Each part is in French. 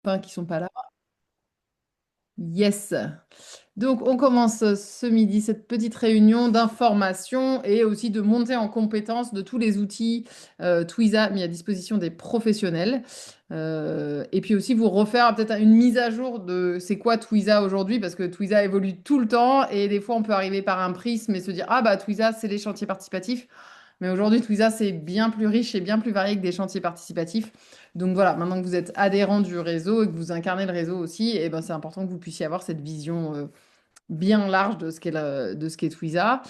Pas qui sont pas là. Yes. Donc, on commence ce midi cette petite réunion d'information et aussi de montée en compétence de tous les outils Twiza mis à disposition des professionnels. Et puis aussi vous refaire peut-être une mise à jour de c'est quoi Twiza aujourd'hui, parce que Twiza évolue tout le temps et des fois on peut arriver par un prisme et se dire, ah bah Twiza, c'est les chantiers participatifs. Mais aujourd'hui, Twiza, c'est bien plus riche et bien plus varié que des chantiers participatifs. Donc voilà, maintenant que vous êtes adhérent du réseau et que vous incarnez le réseau aussi, et ben, c'est important que vous puissiez avoir cette vision bien large de ce qu'est de ce qu'est Twiza.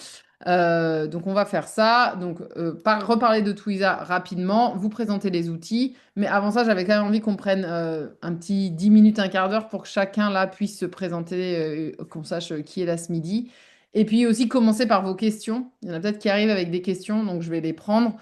Donc on va faire ça. Donc reparler de Twiza rapidement, vous présenter les outils. Mais avant ça, j'avais quand même envie qu'on prenne un petit 10 minutes, un quart d'heure pour que chacun là puisse se présenter, qu'on sache qui est là ce midi. Et puis aussi commencer par vos questions. Il y en a peut-être qui arrivent avec des questions, donc je vais les prendre.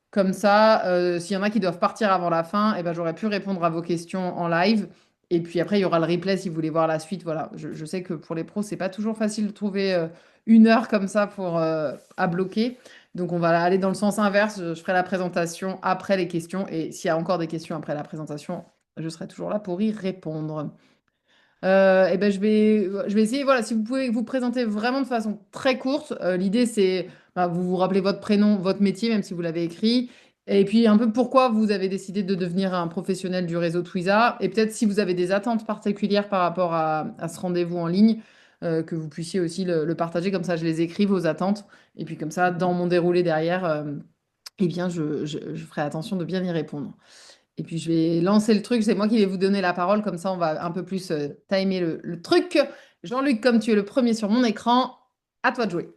Comme ça, s'il y en a qui doivent partir avant la fin, eh ben, j'aurais pu répondre à vos questions en live. Et puis après, il y aura le replay si vous voulez voir la suite. Voilà, je sais que pour les pros, c'est pas toujours facile de trouver une heure comme ça pour à bloquer. Donc on va aller dans le sens inverse. Je ferai la présentation après les questions. Et s'il y a encore des questions après la présentation, je serai toujours là pour y répondre. Eh ben, je vais essayer, voilà, si vous pouvez vous présenter vraiment de façon très courte. L'idée, c'est, bah, vous vous rappelez votre prénom, votre métier, même si vous l'avez écrit, et puis un peu pourquoi vous avez décidé de devenir un professionnel du réseau Twiza, et peut-être si vous avez des attentes particulières par rapport à ce rendez-vous en ligne, que vous puissiez aussi le partager, comme ça je les écris, vos attentes, et puis comme ça, dans mon déroulé derrière, eh bien, je ferai attention de bien y répondre. Et puis je vais lancer le truc, c'est moi qui vais vous donner la parole, comme ça on va un peu plus timer le truc. Jean-Luc, comme tu es le premier sur mon écran, à toi de jouer.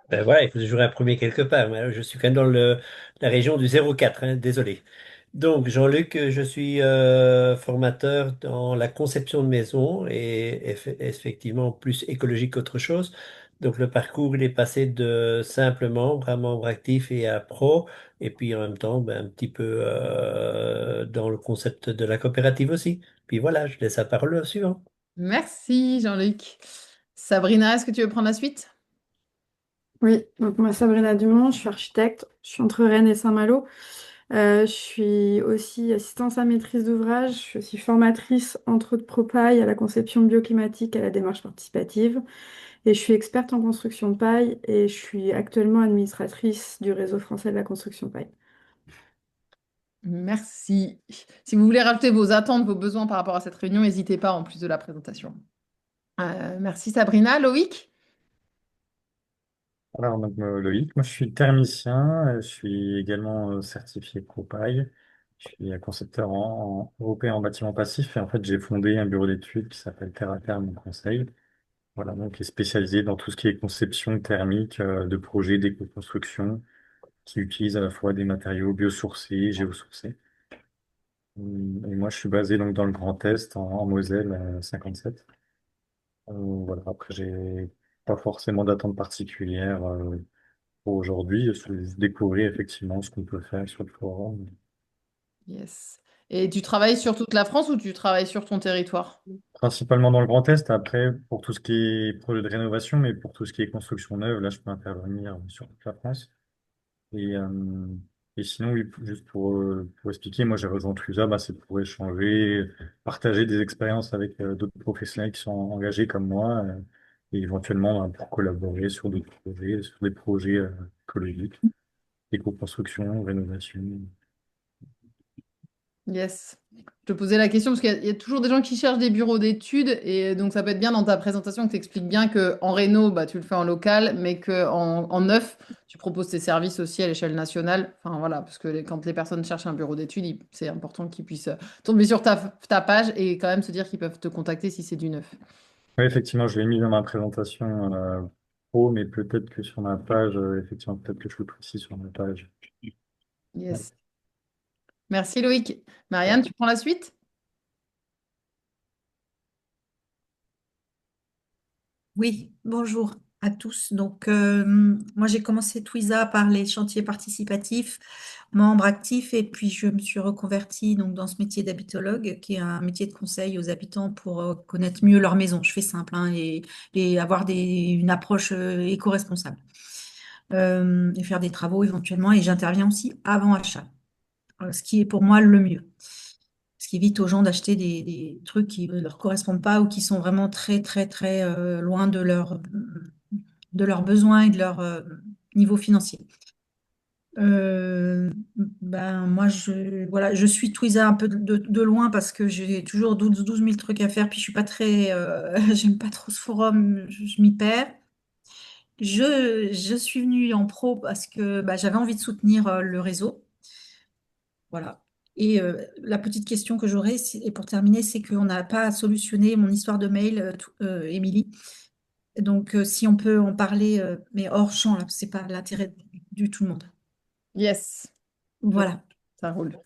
Ben voilà, il faut toujours un premier quelque part. Mais là, je suis quand même dans la région du 04, hein, désolé. Donc, Jean-Luc, je suis formateur dans la conception de maisons et effectivement plus écologique qu'autre chose. Donc, le parcours, il est passé de simple membre à membre actif et à pro. Et puis, en même temps, ben, un petit peu dans le concept de la coopérative aussi. Puis voilà, je laisse la parole au suivant. Merci Jean-Luc. Sabrina, est-ce que tu veux prendre la suite? Oui, donc moi Sabrina Dumont, je suis architecte, je suis entre Rennes et Saint-Malo. Je suis aussi assistante à maîtrise d'ouvrage, je suis aussi formatrice entre autres ProPaille à la conception bioclimatique et à la démarche participative. Et je suis experte en construction de paille et je suis actuellement administratrice du réseau français de la construction de paille. Merci. Si vous voulez rajouter vos attentes, vos besoins par rapport à cette réunion, n'hésitez pas en plus de la présentation. Merci Sabrina. Loïc? Alors, donc, Loïc, moi je suis thermicien, je suis également certifié Copaille, je suis concepteur en européen en bâtiment passif et en fait j'ai fondé un bureau d'études qui s'appelle Terra Therm Conseil, voilà, donc qui est spécialisé dans tout ce qui est conception thermique de projets d'éco-construction qui utilisent à la fois des matériaux biosourcés et géosourcés. Et moi je suis basé donc dans le Grand Est en Moselle 57. Voilà, après j'ai pas forcément d'attente particulière. Pour aujourd'hui, c'est juste découvrir effectivement ce qu'on peut faire sur le forum. Yes. Et tu travailles sur toute la France ou tu travailles sur ton territoire? Principalement dans le Grand Est, après, pour tout ce qui est projet de rénovation, mais pour tout ce qui est construction neuve, là, je peux intervenir sur toute la France. Et, euh, et sinon, oui, juste pour expliquer, moi, j'ai rejoint Clusa, bah, c'est pour échanger, partager des expériences avec d'autres professionnels qui sont engagés comme moi, et éventuellement pour collaborer sur d'autres projets, sur des projets écologiques, éco-construction, rénovation. Yes. Je te posais la question parce qu'il y a toujours des gens qui cherchent des bureaux d'études et donc ça peut être bien dans ta présentation que tu expliques bien que en réno, bah, tu le fais en local, mais que en neuf, tu proposes tes services aussi à l'échelle nationale. Enfin voilà, parce que quand les personnes cherchent un bureau d'études, c'est important qu'ils puissent tomber sur ta page et quand même se dire qu'ils peuvent te contacter si c'est du neuf. Oui, effectivement, je l'ai mis dans ma présentation pro, mais peut-être que sur ma page, effectivement, peut-être que je le précise sur ma page. Ouais. Yes. Merci Loïc. Marianne, tu prends la suite? Oui, bonjour à tous. Donc, moi, j'ai commencé Twiza par les chantiers participatifs, membre actif, et puis je me suis reconvertie donc, dans ce métier d'habitologue, qui est un métier de conseil aux habitants pour connaître mieux leur maison. Je fais simple, hein, et avoir une approche éco-responsable. Et faire des travaux éventuellement, et j'interviens aussi avant achat, ce qui est pour moi le mieux. ce qui évite aux gens d'acheter des trucs qui ne leur correspondent pas ou qui sont vraiment très, très, très loin de leurs besoins et de leur niveau financier. Ben, moi, voilà, je suis Twiza un peu de loin parce que j'ai toujours 12 000 trucs à faire, puis je suis pas très, j'aime pas trop ce forum, je m'y perds. Je suis venue en pro parce que bah, j'avais envie de soutenir le réseau. Voilà. Et la petite question que j'aurais, et pour terminer, c'est qu'on n'a pas solutionné mon histoire de mail, Émilie. Donc, si on peut en parler, mais hors champ, là, c'est pas l'intérêt du tout le monde. Yes, Voilà. ça roule.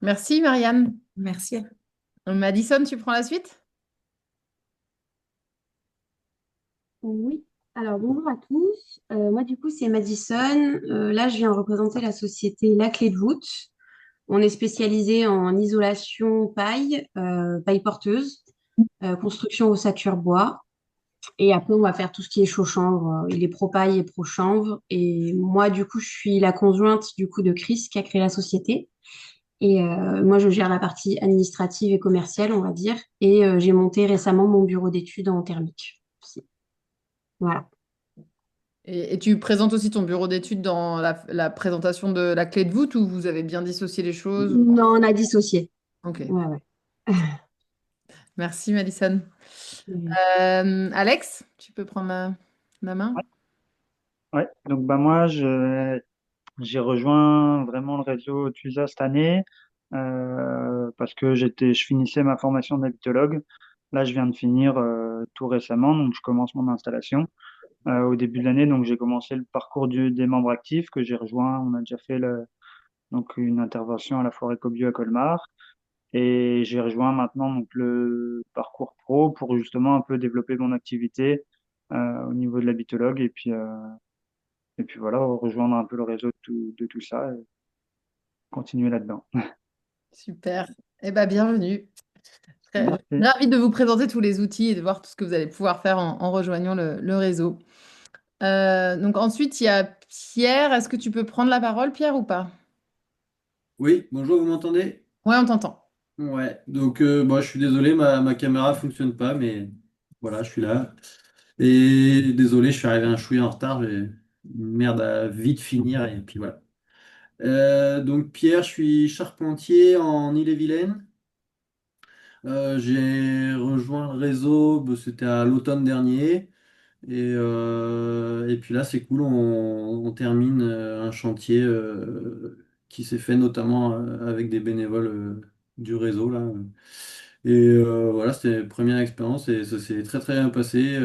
Merci, Marianne. Merci. Madison, tu prends la suite? Oui, alors bonjour à tous. Moi, du coup, c'est Madison. Là, je viens représenter la société La Clé de voûte. On est spécialisé en isolation paille, paille porteuse, construction ossature bois. Et après, on va faire tout ce qui est chaud-chanvre. Il est pro-paille et pro-chanvre. Et moi, du coup, je suis la conjointe du coup de Chris qui a créé la société. Et moi, je gère la partie administrative et commerciale, on va dire. Et j'ai monté récemment mon bureau d'études en thermique aussi. Voilà. Et tu présentes aussi ton bureau d'études dans la présentation de la clé de voûte ou vous avez bien dissocié les choses? Non, on a dissocié. Ok, Ouais, ouais. merci, Madison. Mm. Alex, tu peux prendre la main? Ouais, ouais. Donc bah moi j'ai rejoint vraiment le réseau TUSA cette année parce que je finissais ma formation d'habitologue. Là je viens de finir tout récemment, donc je commence mon installation au début de l'année. Donc j'ai commencé le parcours des membres actifs que j'ai rejoint. On a déjà fait donc une intervention à la forêt Cobio à Colmar et j'ai rejoint maintenant donc le parcours pro pour justement un peu développer mon activité au niveau de l'habitologue et puis voilà, rejoindre un peu le réseau de tout ça et continuer là-dedans. Super. Eh bien, bienvenue. Merci. Ravie de vous présenter tous les outils et de voir tout ce que vous allez pouvoir faire en rejoignant le réseau. Donc ensuite, il y a Pierre. Est-ce que tu peux prendre la parole, Pierre, ou pas? Oui, bonjour, vous m'entendez? Ouais, on t'entend. Ouais, donc bon, je suis désolé, ma caméra fonctionne pas, mais voilà, je suis là. Et désolé, je suis arrivé un chouïa en retard, j'ai une merde à vite finir, et puis voilà. Donc Pierre, je suis charpentier en Ille-et-Vilaine. J'ai rejoint le réseau, bah, c'était à l'automne dernier. Et puis là, c'est cool, on termine un chantier qui s'est fait notamment avec des bénévoles du réseau là. Et voilà, c'était une première expérience et ça s'est très très bien passé.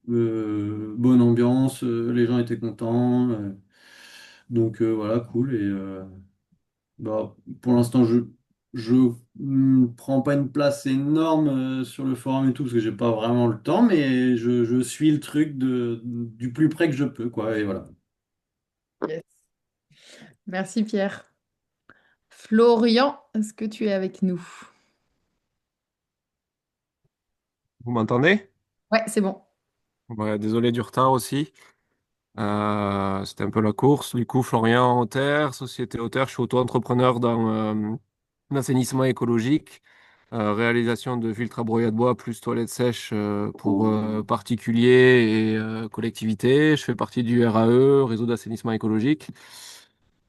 Bonne ambiance, les gens étaient contents. Donc voilà, cool. Et bah, pour l'instant, je prends pas une place énorme sur le forum et tout, parce que j'ai pas vraiment le temps, mais je suis le truc du plus près que je peux, quoi. Et voilà. Yes. Merci, Pierre. Florian, est-ce que tu es avec nous? Vous m'entendez? Ouais, c'est bon. Ouais, désolé du retard aussi. C'était un peu la course. Du coup, Florian Auter, société Auter, je suis auto-entrepreneur dans l'assainissement écologique, réalisation de filtres à broyat de bois plus toilettes sèches pour particuliers et collectivités. Je fais partie du RAE, réseau d'assainissement écologique.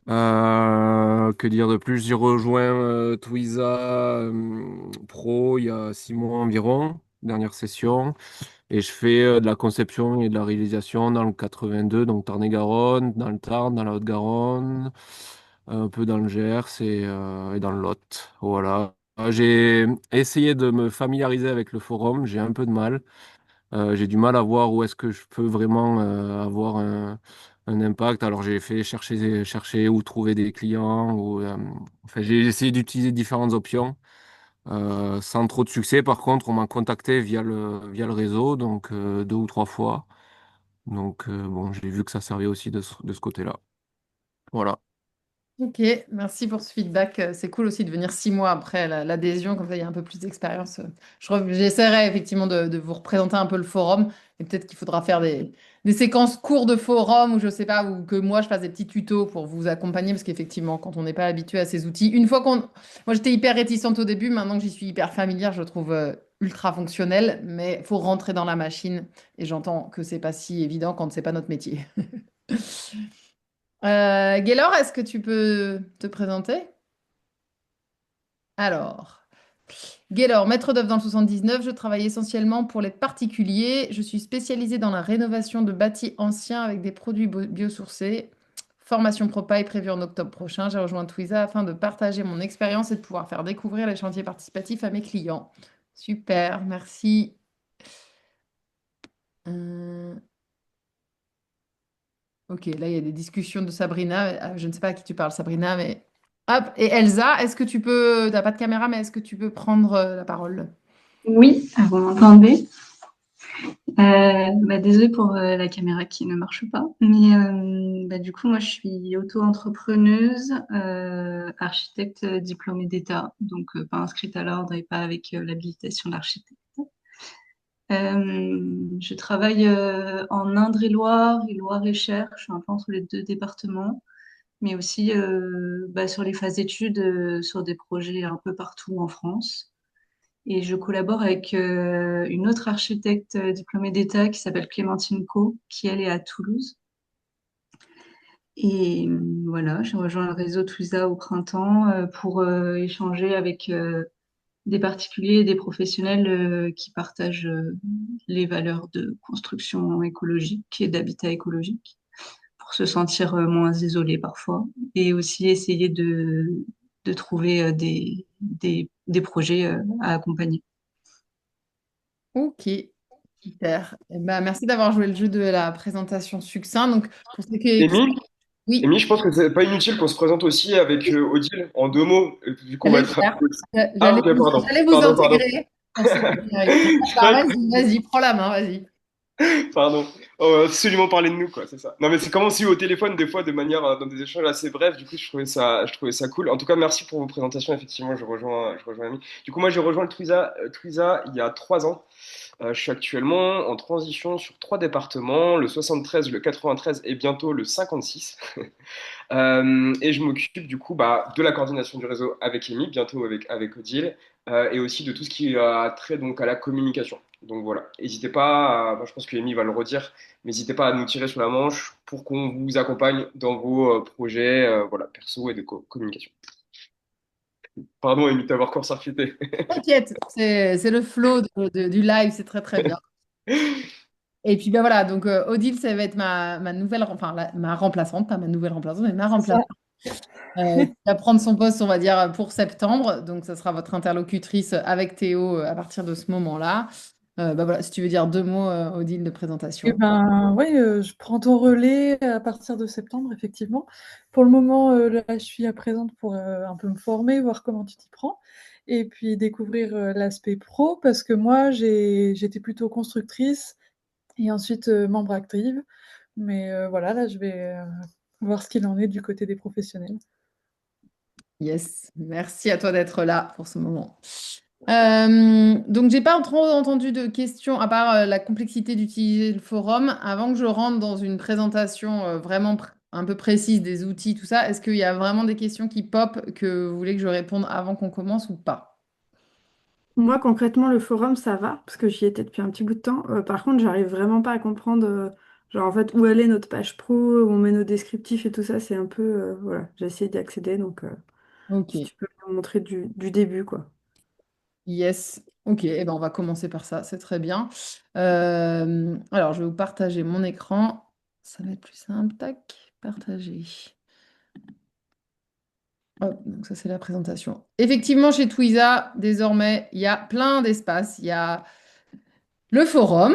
Que dire de plus? J'ai rejoint Twiza Pro il y a 6 mois environ, dernière session. Et je fais de la conception et de la réalisation dans le 82, donc Tarn-et-Garonne, dans le Tarn, dans la Haute-Garonne, un peu dans le Gers et dans le Lot. Voilà. J'ai essayé de me familiariser avec le forum, j'ai un peu de mal. J'ai du mal à voir où est-ce que je peux vraiment avoir un impact. Alors j'ai fait chercher où trouver des clients. Enfin, j'ai essayé d'utiliser différentes options. Sans trop de succès, par contre, on m'a contacté via le réseau, donc 2 ou 3 fois. Donc, bon, j'ai vu que ça servait aussi de ce côté-là. Voilà. Ok, merci pour ce feedback. C'est cool aussi de venir 6 mois après l'adhésion, comme ça il y a un peu plus d'expérience. J'essaierai effectivement de vous représenter un peu le forum. Et peut-être qu'il faudra faire des séquences courtes de forum ou je sais pas, ou que moi je fasse des petits tutos pour vous accompagner parce qu'effectivement, quand on n'est pas habitué à ces outils, une fois qu'on. Moi j'étais hyper réticente au début, maintenant que j'y suis hyper familière, je le trouve ultra fonctionnel, mais il faut rentrer dans la machine et j'entends que c'est pas si évident quand c'est pas notre métier. Gaylor, est-ce que tu peux te présenter? Alors. Gaylor, maître d'œuvre dans le 79, je travaille essentiellement pour les particuliers. Je suis spécialisée dans la rénovation de bâtis anciens avec des produits biosourcés. Formation Propay prévue en octobre prochain. J'ai rejoint Twiza afin de partager mon expérience et de pouvoir faire découvrir les chantiers participatifs à mes clients. Super, merci. Euh, Ok, là, il y a des discussions de Sabrina. Je ne sais pas à qui tu parles, Sabrina, mais... Hop, et Elsa, est-ce que tu peux... T'as pas de caméra, mais est-ce que tu peux prendre la parole? Oui, vous m'entendez? Désolée pour la caméra qui ne marche pas. Mais du coup, moi, je suis auto-entrepreneuse, architecte diplômée d'État, donc pas inscrite à l'ordre et pas avec l'habilitation d'architecte. Je travaille en Indre-et-Loire et Loire-et-Cher. Je suis un peu entre les deux départements, mais aussi sur les phases d'études sur des projets un peu partout en France. Et je collabore avec une autre architecte diplômée d'État qui s'appelle Clémentine Co, qui elle est à Toulouse. Et voilà, j'ai rejoint le réseau Twiza au printemps pour échanger avec des particuliers et des professionnels qui partagent les valeurs de construction écologique et d'habitat écologique pour se sentir moins isolé parfois et aussi essayer de trouver des projets à accompagner. Ok, super. Eh ben, merci d'avoir joué le jeu de la présentation succinct. Donc, pour ceux qui... Émy, Oui, Émy, je pense que c'est pas inutile qu'on se présente aussi avec Odile en 2 mots, vu qu'on va j'allais le être. faire. Ah, ok, pardon. J'allais vous Pardon, pardon. intégrer pour ceux qui y arrivent. Je Bah, croyais que- vas-y, prends la main, vas-y. Pardon. On va absolument parler de nous, quoi, c'est ça. Non, mais c'est comme aussi au téléphone, des fois, de manière, dans des échanges assez brefs. Du coup, je trouvais ça cool. En tout cas, merci pour vos présentations. Effectivement, je rejoins Amy. Du coup, moi, j'ai rejoint le Twiza il y a 3 ans. Je suis actuellement en transition sur 3 départements, le 73, le 93 et bientôt le 56. Et je m'occupe du coup de la coordination du réseau avec Amy, bientôt avec Odile, et aussi de tout ce qui a trait donc à la communication. Donc voilà, n'hésitez pas, je pense que Amy va le redire, mais n'hésitez pas à nous tirer sur la manche pour qu'on vous accompagne dans vos projets voilà, perso et de communication. Pardon Amy, t'avoir court-circuité. T'inquiète, c'est le flow du live, c'est très très bien. Et puis ben voilà, donc Odile, ça va être ma nouvelle, enfin ma remplaçante, pas ma nouvelle remplaçante, mais ma C'est ça. remplaçante. Qui va prendre son poste, on va dire, pour septembre. Donc ça sera votre interlocutrice avec Théo à partir de ce moment-là. Voilà, si tu veux dire 2 mots, Odile, de Eh présentation. ben, ouais, je prends ton relais à partir de septembre, effectivement. Pour le moment, là, je suis à présente pour un peu me former, voir comment tu t'y prends, et puis découvrir l'aspect pro, parce que moi, j'étais plutôt constructrice et ensuite membre active. Mais voilà, là, je vais voir ce qu'il en est du côté des professionnels. Yes, merci à toi d'être là pour ce moment. Donc, j'ai pas trop entendu de questions, à part la complexité d'utiliser le forum. Avant que je rentre dans une présentation vraiment un peu précise des outils, tout ça, est-ce qu'il y a vraiment des questions qui pop que vous voulez que je réponde avant qu'on commence ou pas? Moi, concrètement, le forum, ça va, parce que j'y étais depuis un petit bout de temps. Par contre, j'arrive vraiment pas à comprendre, genre, en fait, où elle est notre page pro, où on met nos descriptifs et tout ça. C'est un peu, voilà, j'ai essayé d'y accéder, donc Ok, si tu peux me montrer du début, quoi. yes. Ok, eh ben on va commencer par ça, c'est très bien. Alors, je vais vous partager mon écran. Ça va être plus simple. Tac, partager. Hop, donc ça, c'est la présentation. Effectivement, chez Twiza, désormais, il y a plein d'espaces. Il y a le forum,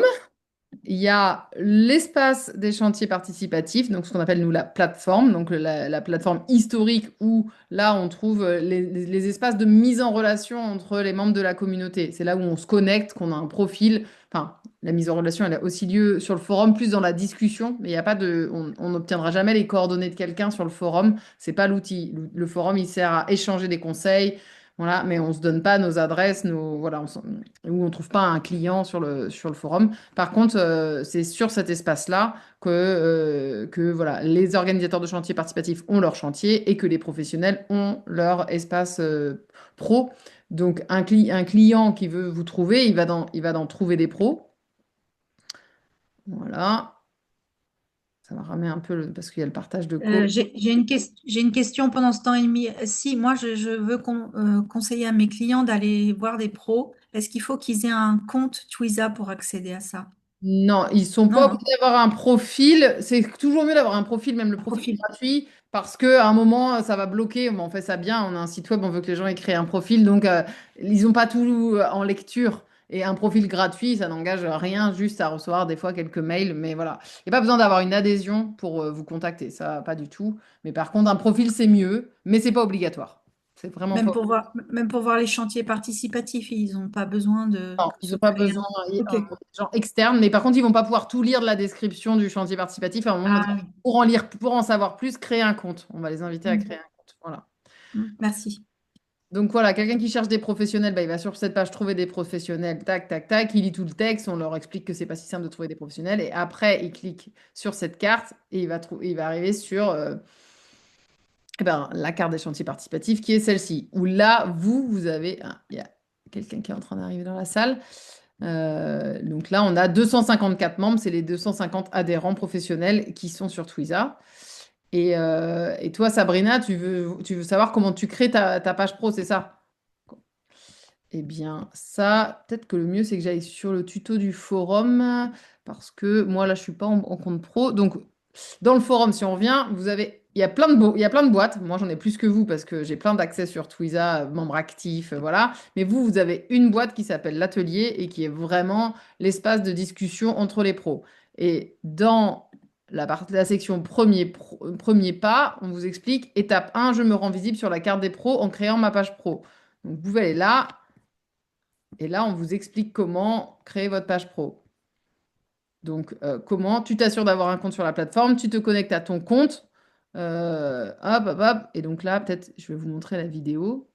il y a l'espace des chantiers participatifs, donc ce qu'on appelle nous la plateforme, donc la plateforme historique où là on trouve les espaces de mise en relation entre les membres de la communauté. C'est là où on se connecte, qu'on a un profil. Enfin, la mise en relation, elle a aussi lieu sur le forum, plus dans la discussion, mais il y a pas de, on n'obtiendra jamais les coordonnées de quelqu'un sur le forum. C'est pas l'outil. Le forum, il sert à échanger des conseils, Voilà, mais on ne se donne pas nos adresses, voilà, où on ne trouve pas un client sur le forum. Par contre, c'est sur cet espace-là que voilà, les organisateurs de chantier participatifs ont leur chantier et que les professionnels ont leur espace pro. Donc, un client qui veut vous trouver, il va dans Trouver des pros. Voilà, ça va ramer un peu parce qu'il y a le partage de cours. J'ai une question pendant ce temps et demi. Si moi je veux conseiller à mes clients d'aller voir des pros, est-ce qu'il faut qu'ils aient un compte Twiza pour accéder à ça? Non, ils sont pas Non, hein. obligés d'avoir un profil. C'est toujours mieux d'avoir un profil, même le Un profil profil. gratuit, parce qu'à un moment, ça va bloquer. Bon, on fait ça bien, on a un site web, on veut que les gens aient créé un profil, donc ils n'ont pas tout en lecture. Et un profil gratuit, ça n'engage rien, juste à recevoir des fois quelques mails. Mais voilà, il n'y a pas besoin d'avoir une adhésion pour vous contacter, ça, pas du tout. Mais par contre, un profil, c'est mieux, mais c'est pas obligatoire. C'est vraiment pas Même pour voir les chantiers participatifs, ils n'ont pas besoin de Non, ils se n'ont pas créer besoin un. Ok. des gens externes, mais par contre, ils vont pas pouvoir tout lire de la description du chantier participatif. À un moment, on va dire, Ah oui. pour en savoir plus, créer un compte. On va les inviter à Mm. créer un compte. Voilà. Merci. Donc voilà, quelqu'un qui cherche des professionnels, bah, il va sur cette page trouver des professionnels, tac, tac, tac, il lit tout le texte, on leur explique que c'est pas si simple de trouver des professionnels, et après, il clique sur cette carte et il va arriver sur eh ben, la carte des chantiers participatifs qui est celle-ci, où là, vous avez, il y a quelqu'un qui est en train d'arriver dans la salle. Donc là, on a 254 membres, c'est les 250 adhérents professionnels qui sont sur Twiza. Et toi, Sabrina, tu veux savoir comment tu crées ta page pro, c'est ça? Eh bien, ça, peut-être que le mieux, c'est que j'aille sur le tuto du forum, parce que moi, là, je suis pas en compte pro. Donc, dans le forum, si on revient, il y a plein de boîtes. Moi, j'en ai plus que vous parce que j'ai plein d'accès sur Twiza, membre actif, voilà. Mais vous avez une boîte qui s'appelle l'Atelier et qui est vraiment l'espace de discussion entre les pros. Et dans la section premier pas, on vous explique étape 1, je me rends visible sur la carte des pros en créant ma page pro. Donc, vous pouvez aller là et là, on vous explique comment créer votre page pro. Donc, comment tu t'assures d'avoir un compte sur la plateforme, tu te connectes à ton compte. Hop, hop, hop. Et donc là, peut-être, je vais vous montrer la vidéo.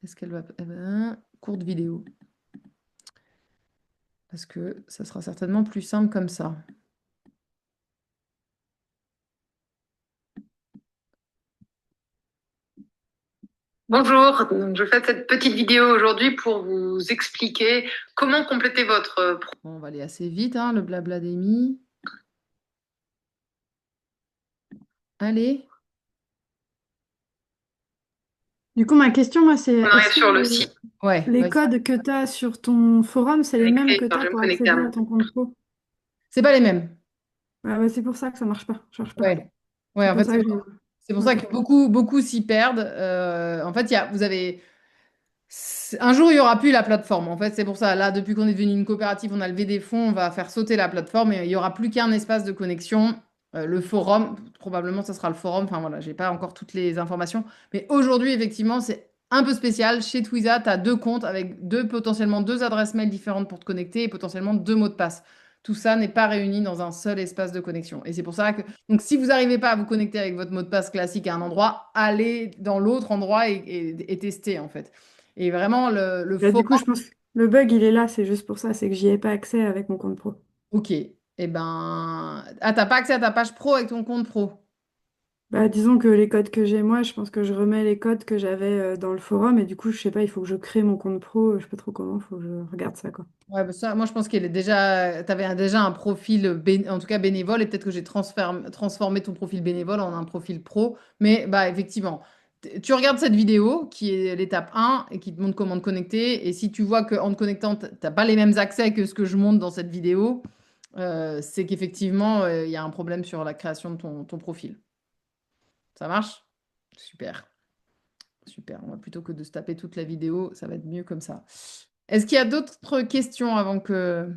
Est-ce qu'elle va... courte vidéo. Parce que ça sera certainement plus simple comme ça. Bonjour, donc je fais cette petite vidéo aujourd'hui pour vous expliquer comment compléter votre... Bon, on va aller assez vite, hein, le blabla d'Amy. Allez, Du coup, ma question, moi, c'est on arrive est-ce sur le que site. Ouais, les vas-y. codes que tu as sur ton forum, c'est les mêmes que tu Attends, je as vais me pour connecter accéder à à mon... ton compte pro? C'est pas les mêmes. Ouais, bah, c'est pour ça que ça marche pas. Ça marche pas. Ouais. Ouais, C'est en pour fait, ça que je... c'est pour ça Ok. que beaucoup s'y perdent. En fait, vous avez... Un jour, il n'y aura plus la plateforme. En fait, c'est pour ça. Là, depuis qu'on est devenu une coopérative, on a levé des fonds, on va faire sauter la plateforme et il n'y aura plus qu'un espace de connexion. Le forum, probablement, ce sera le forum. Enfin, voilà, j'ai pas encore toutes les informations. Mais aujourd'hui, effectivement, c'est un peu spécial. Chez Twiza, tu as deux comptes avec potentiellement deux adresses mail différentes pour te connecter et potentiellement deux mots de passe. Tout ça n'est pas réuni dans un seul espace de connexion. Et c'est pour ça que, donc, si vous n'arrivez pas à vous connecter avec votre mot de passe classique à un endroit, allez dans l'autre endroit et testez, en fait. Et vraiment, le Là, du coup, forum, je pense que le bug, il est là. C'est juste pour ça. C'est que j'y ai pas accès avec mon compte pro. ok. Eh ben, t'as pas accès à ta page pro avec ton compte pro. Bah, disons que les codes que j'ai, moi, je pense que je remets les codes que j'avais dans le forum. Et du coup, je sais pas, il faut que je crée mon compte pro. Je sais pas trop comment. Il faut que je regarde ça, quoi. Ouais, bah ça, moi, je pense t'avais déjà un profil, en tout cas bénévole, et peut-être que j'ai transformé ton profil bénévole en un profil pro. Mais bah, effectivement, tu regardes cette vidéo qui est l'étape 1 et qui te montre comment te connecter. Et si tu vois qu'en te connectant, t'as pas les mêmes accès que ce que je montre dans cette vidéo, c'est qu'effectivement, il y a un problème sur la création de ton profil. Ça marche? Super. Super. On va plutôt que de se taper toute la vidéo, ça va être mieux comme ça. Est-ce qu'il y a d'autres questions avant que...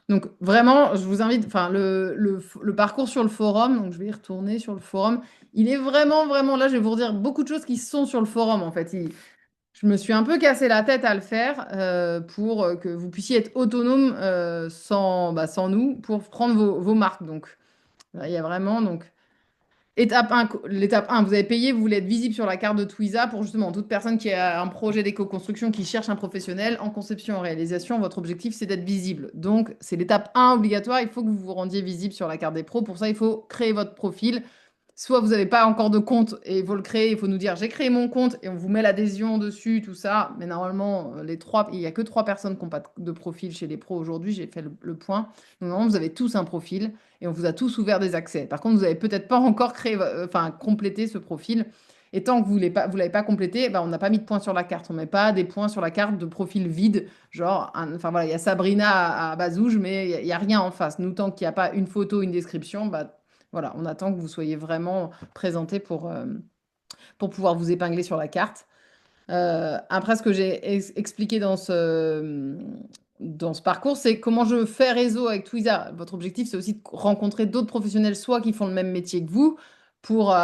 Donc vraiment, je vous invite, enfin le parcours sur le forum, donc je vais y retourner sur le forum, il est vraiment, vraiment, là je vais vous redire beaucoup de choses qui sont sur le forum en fait. Je me suis un peu cassé la tête à le faire pour que vous puissiez être autonome sans nous, pour prendre vos marques. Donc là, il y a vraiment, donc L'étape 1, vous avez payé, vous voulez être visible sur la carte de Twiza pour justement toute personne qui a un projet d'éco-construction, qui cherche un professionnel en conception, en réalisation. Votre objectif, c'est d'être visible. Donc, c'est l'étape 1 obligatoire. Il faut que vous vous rendiez visible sur la carte des pros. Pour ça, il faut créer votre profil. Soit vous n'avez pas encore de compte et il faut le créer, il faut nous dire j'ai créé mon compte et on vous met l'adhésion dessus, tout ça. Mais normalement, il n'y a que 3 personnes qui n'ont pas de profil chez les pros aujourd'hui. J'ai fait le point. Donc, normalement, vous avez tous un profil et on vous a tous ouvert des accès. Par contre, vous n'avez peut-être pas encore complété ce profil. Et tant que vous ne l'avez pas complété, on n'a pas mis de points sur la carte. On ne met pas des points sur la carte de profil vide. Genre, enfin voilà, il y a Sabrina à Bazouge, mais il n'y a rien en face. Nous, tant qu'il n'y a pas une photo, une description, voilà, on attend que vous soyez vraiment présenté pour pouvoir vous épingler sur la carte. Après, ce que j'ai expliqué dans ce parcours, c'est comment je fais réseau avec Twiza. Votre objectif, c'est aussi de rencontrer d'autres professionnels, soit qui font le même métier que vous, pour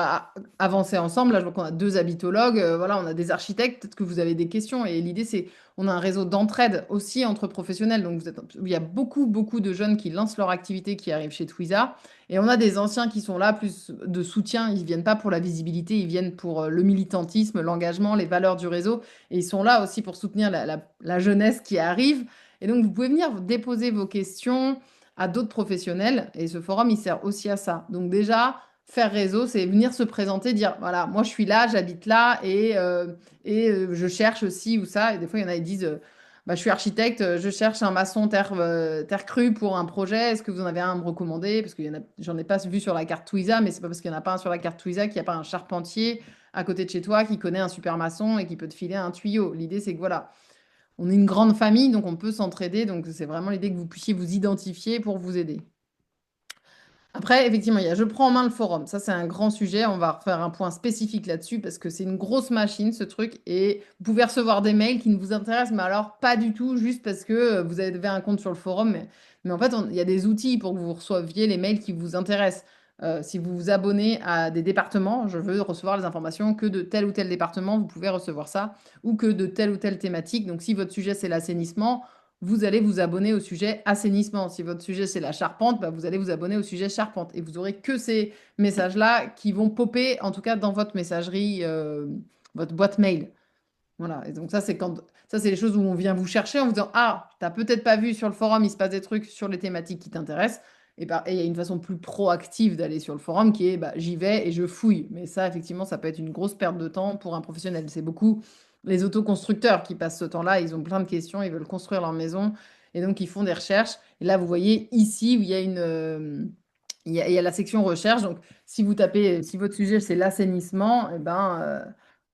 avancer ensemble. Là, je vois qu'on a 2 habitologues, voilà, on a des architectes, peut-être que vous avez des questions. Et l'idée, c'est, on a un réseau d'entraide aussi entre professionnels. Donc, il y a beaucoup, beaucoup de jeunes qui lancent leur activité, qui arrivent chez Twiza. Et on a des anciens qui sont là, plus de soutien. Ils ne viennent pas pour la visibilité, ils viennent pour le militantisme, l'engagement, les valeurs du réseau. Et ils sont là aussi pour soutenir la jeunesse qui arrive. Et donc, vous pouvez venir déposer vos questions à d'autres professionnels. Et ce forum, il sert aussi à ça. Donc déjà, faire réseau, c'est venir se présenter, dire, voilà, moi je suis là, j'habite là et je cherche ci ou ça. Et des fois, il y en a qui disent, je suis architecte, je cherche un maçon terre crue pour un projet. Est-ce que vous en avez un à me recommander? Parce que j'en ai pas vu sur la carte Twiza, mais c'est pas parce qu'il n'y en a pas un sur la carte Twiza qu'il n'y a pas un charpentier à côté de chez toi qui connaît un super maçon et qui peut te filer un tuyau. L'idée, c'est que voilà, on est une grande famille, donc on peut s'entraider. Donc c'est vraiment l'idée que vous puissiez vous identifier pour vous aider. Après, effectivement, il y a Je prends en main le forum. Ça, c'est un grand sujet. On va refaire un point spécifique là-dessus parce que c'est une grosse machine, ce truc. Et vous pouvez recevoir des mails qui ne vous intéressent, mais alors pas du tout, juste parce que vous avez un compte sur le forum. Mais en fait, il y a des outils pour que vous receviez les mails qui vous intéressent. Si vous vous abonnez à des départements, je veux recevoir les informations que de tel ou tel département, vous pouvez recevoir ça, ou que de telle ou telle thématique. Donc, si votre sujet, c'est l'assainissement, vous allez vous abonner au sujet assainissement. Si votre sujet c'est la charpente, vous allez vous abonner au sujet charpente. Et vous aurez que ces messages-là qui vont popper, en tout cas dans votre messagerie, votre boîte mail. Voilà. Et donc ça, c'est les choses où on vient vous chercher en vous disant, ah, t'as peut-être pas vu sur le forum, il se passe des trucs sur les thématiques qui t'intéressent. Et il y a une façon plus proactive d'aller sur le forum qui est, j'y vais et je fouille. Mais ça, effectivement, ça peut être une grosse perte de temps pour un professionnel. C'est beaucoup les autoconstructeurs qui passent ce temps-là. Ils ont plein de questions, ils veulent construire leur maison et donc ils font des recherches. Et là, vous voyez ici où il y a il y a la section recherche. Donc, si vous tapez, si votre sujet c'est l'assainissement,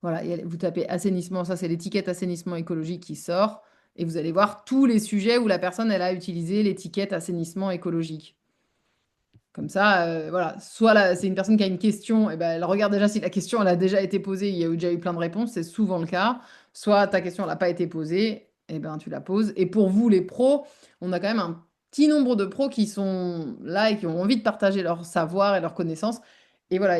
voilà, vous tapez assainissement, ça c'est l'étiquette assainissement écologique qui sort, et vous allez voir tous les sujets où la personne elle a utilisé l'étiquette assainissement écologique. Comme ça, voilà, soit c'est une personne qui a une question, et elle regarde déjà si la question elle a déjà été posée, il y a déjà eu plein de réponses, c'est souvent le cas. Soit ta question n'a pas été posée, et tu la poses. Et pour vous les pros, on a quand même un petit nombre de pros qui sont là et qui ont envie de partager leur savoir et leurs connaissances. Et voilà,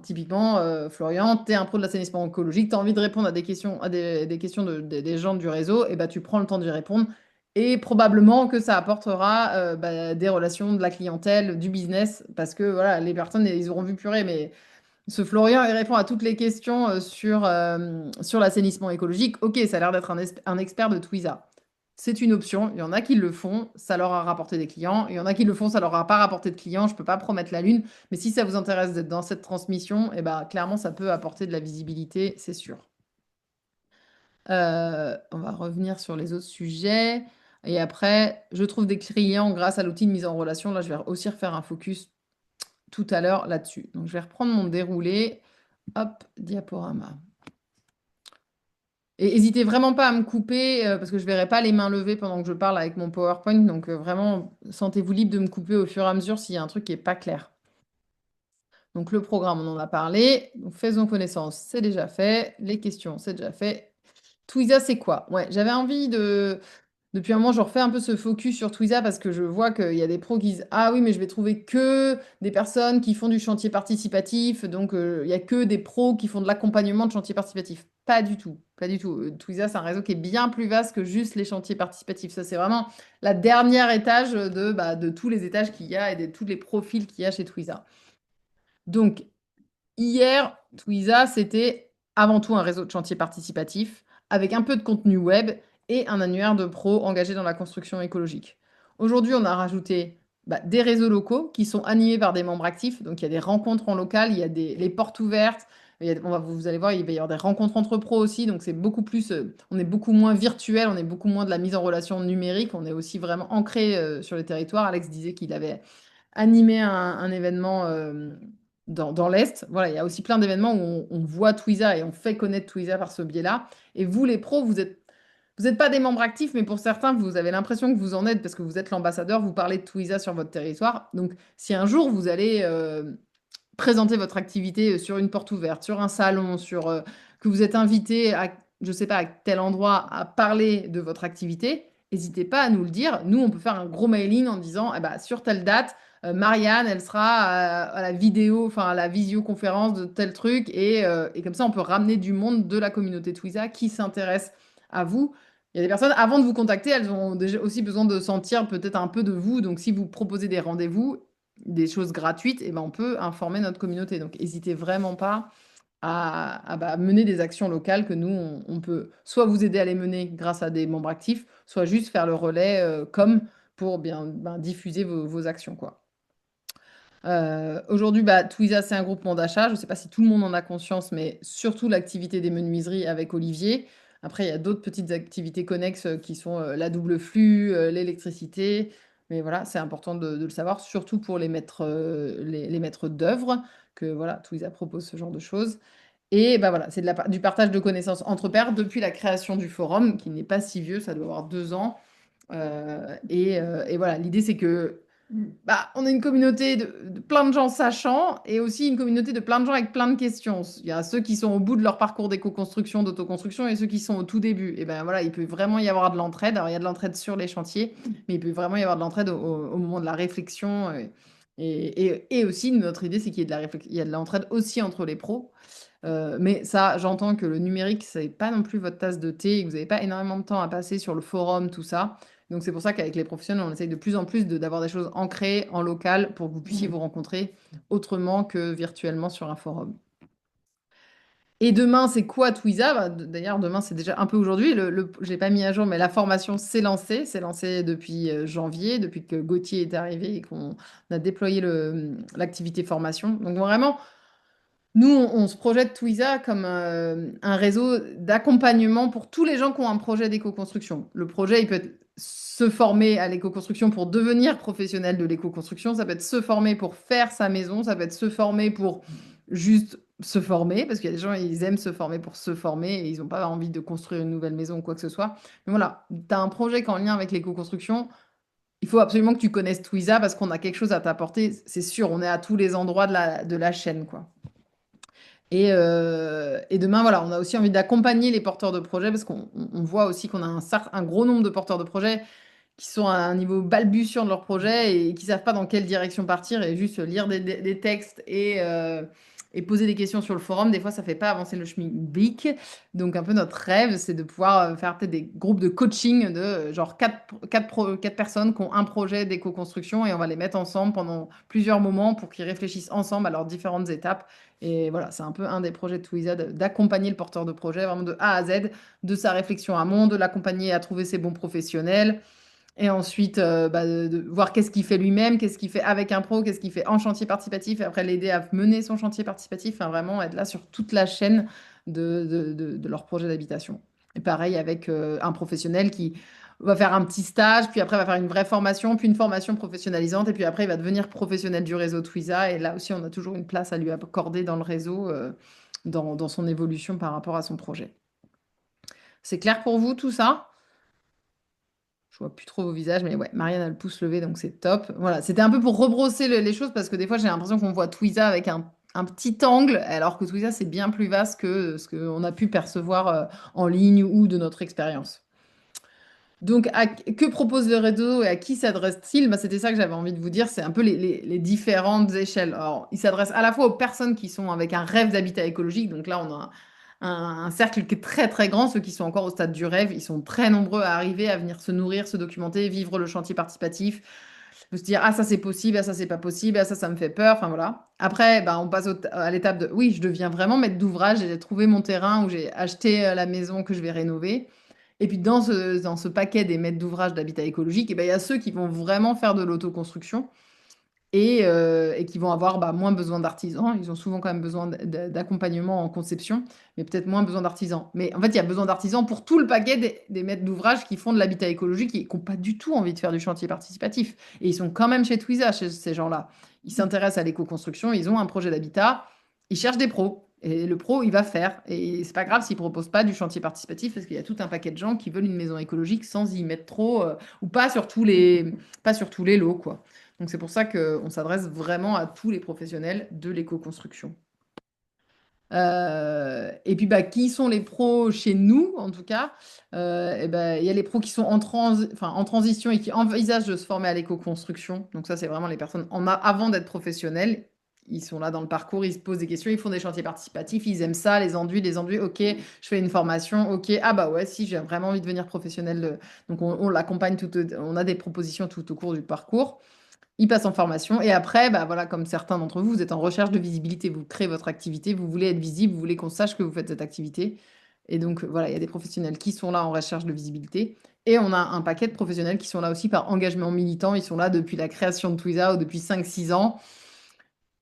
typiquement, Florian, tu es un pro de l'assainissement écologique, tu as envie de répondre à des questions, des questions des gens du réseau, et tu prends le temps d'y répondre. Et probablement que ça apportera des relations, de la clientèle, du business, parce que voilà, les personnes, ils auront vu purée, mais ce Florian, il répond à toutes les questions sur l'assainissement écologique. Ok, ça a l'air d'être un expert de Twiza. C'est une option. Il y en a qui le font, ça leur a rapporté des clients. Il y en a qui le font, ça leur a pas rapporté de clients. Je ne peux pas promettre la lune. Mais si ça vous intéresse d'être dans cette transmission, clairement, ça peut apporter de la visibilité, c'est sûr. On va revenir sur les autres sujets. Et après, je trouve des clients grâce à l'outil de mise en relation. Là, je vais aussi refaire un focus tout à l'heure là-dessus. Donc, je vais reprendre mon déroulé. Hop, diaporama. Et n'hésitez vraiment pas à me couper parce que je ne verrai pas les mains levées pendant que je parle avec mon PowerPoint. Donc, vraiment, sentez-vous libre de me couper au fur et à mesure s'il y a un truc qui n'est pas clair. Donc, le programme, on en a parlé. Donc, faisons connaissance, c'est déjà fait. Les questions, c'est déjà fait. Twiza, c'est quoi? Ouais, j'avais envie de. Depuis un moment, je refais un peu ce focus sur Twiza parce que je vois qu'il y a des pros qui disent ah oui, mais je vais trouver que des personnes qui font du chantier participatif. Donc, il n'y a que des pros qui font de l'accompagnement de chantier participatif. Pas du tout. Pas du tout. Twiza, c'est un réseau qui est bien plus vaste que juste les chantiers participatifs. Ça, c'est vraiment la dernière étage de tous les étages qu'il y a et de tous les profils qu'il y a chez Twiza. Donc, hier, Twiza, c'était avant tout un réseau de chantier participatif avec un peu de contenu web et un annuaire de pros engagés dans la construction écologique. Aujourd'hui, on a rajouté des réseaux locaux qui sont animés par des membres actifs. Donc, il y a des rencontres en local, il y a les portes ouvertes. Vous allez voir, il va y avoir des rencontres entre pros aussi. Donc, c'est beaucoup plus, on est beaucoup moins virtuel, on est beaucoup moins de la mise en relation numérique. On est aussi vraiment ancré sur les territoires. Alex disait qu'il avait animé un événement dans l'Est. Voilà, il y a aussi plein d'événements où on voit Twiza et on fait connaître Twiza par ce biais-là. Et vous, les pros, vous n'êtes pas des membres actifs, mais pour certains, vous avez l'impression que vous en êtes parce que vous êtes l'ambassadeur, vous parlez de Twiza sur votre territoire. Donc, si un jour vous allez présenter votre activité sur une porte ouverte, sur un salon, que vous êtes invité à, je ne sais pas, à tel endroit à parler de votre activité, n'hésitez pas à nous le dire. Nous, on peut faire un gros mailing en disant, eh ben, sur telle date, Marianne, elle sera à la vidéo, enfin à la visioconférence de tel truc, et comme ça, on peut ramener du monde de la communauté Twiza qui s'intéresse à vous. Il y a des personnes, avant de vous contacter, elles ont déjà aussi besoin de sentir peut-être un peu de vous. Donc, si vous proposez des rendez-vous, des choses gratuites, et ben on peut informer notre communauté. Donc, n'hésitez vraiment pas à mener des actions locales que nous, on peut soit vous aider à les mener grâce à des membres actifs, soit juste faire le relais pour bien diffuser vos actions, quoi. Aujourd'hui, Twiza, c'est un groupement d'achat. Je ne sais pas si tout le monde en a conscience, mais surtout l'activité des menuiseries avec Olivier. Après, il y a d'autres petites activités connexes qui sont la double flux, l'électricité. Mais voilà, c'est important de le savoir, surtout pour les maîtres d'œuvre, que voilà, Twiza propose ce genre de choses. Et voilà, c'est du partage de connaissances entre pairs depuis la création du forum, qui n'est pas si vieux, ça doit avoir 2 ans. Et voilà, l'idée c'est que on a une communauté de plein de gens sachants et aussi une communauté de plein de gens avec plein de questions. Il y a ceux qui sont au bout de leur parcours d'éco-construction, d'autoconstruction et ceux qui sont au tout début. Et ben voilà, il peut vraiment y avoir de l'entraide. Alors il y a de l'entraide sur les chantiers, mais il peut vraiment y avoir de l'entraide au moment de la réflexion. Et aussi, notre idée, c'est qu'il y ait il y a de l'entraide aussi entre les pros. Mais ça, j'entends que le numérique, c'est pas non plus votre tasse de thé et que vous n'avez pas énormément de temps à passer sur le forum, tout ça. Donc c'est pour ça qu'avec les professionnels, on essaye de plus en plus d'avoir des choses ancrées en local pour que vous puissiez vous rencontrer autrement que virtuellement sur un forum. Et demain, c'est quoi Twiza? D'ailleurs, demain, c'est déjà un peu aujourd'hui. Je ne l'ai pas mis à jour, mais la formation s'est lancée. C'est lancé depuis janvier, depuis que Gauthier est arrivé et qu'on a déployé l'activité formation. Donc vraiment, nous, on se projette Twiza comme un réseau d'accompagnement pour tous les gens qui ont un projet d'éco-construction. Le projet, il peut être se former à l'éco-construction pour devenir professionnel de l'éco-construction, ça peut être se former pour faire sa maison, ça peut être se former pour juste se former, parce qu'il y a des gens, ils aiment se former pour se former et ils n'ont pas envie de construire une nouvelle maison ou quoi que ce soit. Mais voilà, tu as un projet qui est en lien avec l'éco-construction, il faut absolument que tu connaisses Twiza parce qu'on a quelque chose à t'apporter. C'est sûr, on est à tous les endroits de la chaîne, quoi. Et demain, voilà, on a aussi envie d'accompagner les porteurs de projets parce qu'on voit aussi qu'on a un gros nombre de porteurs de projets qui sont à un niveau balbutiant de leur projet et qui savent pas dans quelle direction partir et juste lire des textes et poser des questions sur le forum. Des fois, ça fait pas avancer le schmilblick. Donc, un peu notre rêve, c'est de pouvoir faire peut-être des groupes de coaching de genre 4 personnes qui ont un projet d'éco-construction et on va les mettre ensemble pendant plusieurs moments pour qu'ils réfléchissent ensemble à leurs différentes étapes. Et voilà, c'est un peu un des projets de Twiza d'accompagner le porteur de projet vraiment de A à Z, de sa réflexion amont, de l'accompagner à trouver ses bons professionnels. Et ensuite, de voir qu'est-ce qu'il fait lui-même, qu'est-ce qu'il fait avec un pro, qu'est-ce qu'il fait en chantier participatif, et après l'aider à mener son chantier participatif, enfin, vraiment être là sur toute la chaîne de leur projet d'habitation. Et pareil avec un professionnel qui va faire un petit stage, puis après va faire une vraie formation, puis une formation professionnalisante, et puis après il va devenir professionnel du réseau Twiza. Et là aussi, on a toujours une place à lui accorder dans le réseau, dans son évolution par rapport à son projet. C'est clair pour vous tout ça? Je vois plus trop vos visages, mais ouais, Marianne a le pouce levé, donc c'est top. Voilà, c'était un peu pour rebrosser les choses parce que des fois j'ai l'impression qu'on voit Twiza avec un petit angle, alors que Twiza c'est bien plus vaste que ce qu'on a pu percevoir en ligne ou de notre expérience. Donc, que propose le réseau et à qui s'adresse-t-il? C'était ça que j'avais envie de vous dire, c'est un peu les différentes échelles. Alors, il s'adresse à la fois aux personnes qui sont avec un rêve d'habitat écologique. Donc là, on a un cercle qui est très très grand. Ceux qui sont encore au stade du rêve, ils sont très nombreux à arriver, à venir se nourrir, se documenter, vivre le chantier participatif, faut se dire, ah ça c'est possible, ah ça c'est pas possible, ah ça me fait peur, enfin voilà. Après, bah, on passe à l'étape de, oui, je deviens vraiment maître d'ouvrage, j'ai trouvé mon terrain où j'ai acheté la maison que je vais rénover. Et puis dans ce paquet des maîtres d'ouvrage d'habitat écologique, et ben, il y a ceux qui vont vraiment faire de l'autoconstruction et qui vont avoir bah, moins besoin d'artisans. Ils ont souvent quand même besoin d'accompagnement en conception, mais peut-être moins besoin d'artisans. Mais en fait, il y a besoin d'artisans pour tout le paquet des maîtres d'ouvrage qui font de l'habitat écologique et qui n'ont pas du tout envie de faire du chantier participatif. Et ils sont quand même chez Twiza, chez ces gens-là. Ils s'intéressent à l'éco-construction, ils ont un projet d'habitat, ils cherchent des pros. Et le pro, il va faire. Et c'est pas grave s'il propose pas du chantier participatif parce qu'il y a tout un paquet de gens qui veulent une maison écologique sans y mettre trop ou pas sur tous les lots, quoi. Donc c'est pour ça qu'on s'adresse vraiment à tous les professionnels de l'éco-construction. Et puis bah, qui sont les pros chez nous, en tout cas? Et ben, il y a les pros qui sont en transition et qui envisagent de se former à l'éco-construction. Donc ça, c'est vraiment les personnes avant d'être professionnels. Ils sont là dans le parcours, ils se posent des questions, ils font des chantiers participatifs, ils aiment ça, les enduits, ok, je fais une formation, ok, ah bah ouais, si j'ai vraiment envie de devenir professionnel. Donc on l'accompagne on a des propositions tout au cours du parcours. Ils passent en formation et après, bah voilà, comme certains d'entre vous, vous êtes en recherche de visibilité, vous créez votre activité, vous voulez être visible, vous voulez qu'on sache que vous faites cette activité. Et donc voilà, il y a des professionnels qui sont là en recherche de visibilité. Et on a un paquet de professionnels qui sont là aussi par engagement militant. Ils sont là depuis la création de Twiza ou depuis 5-6 ans.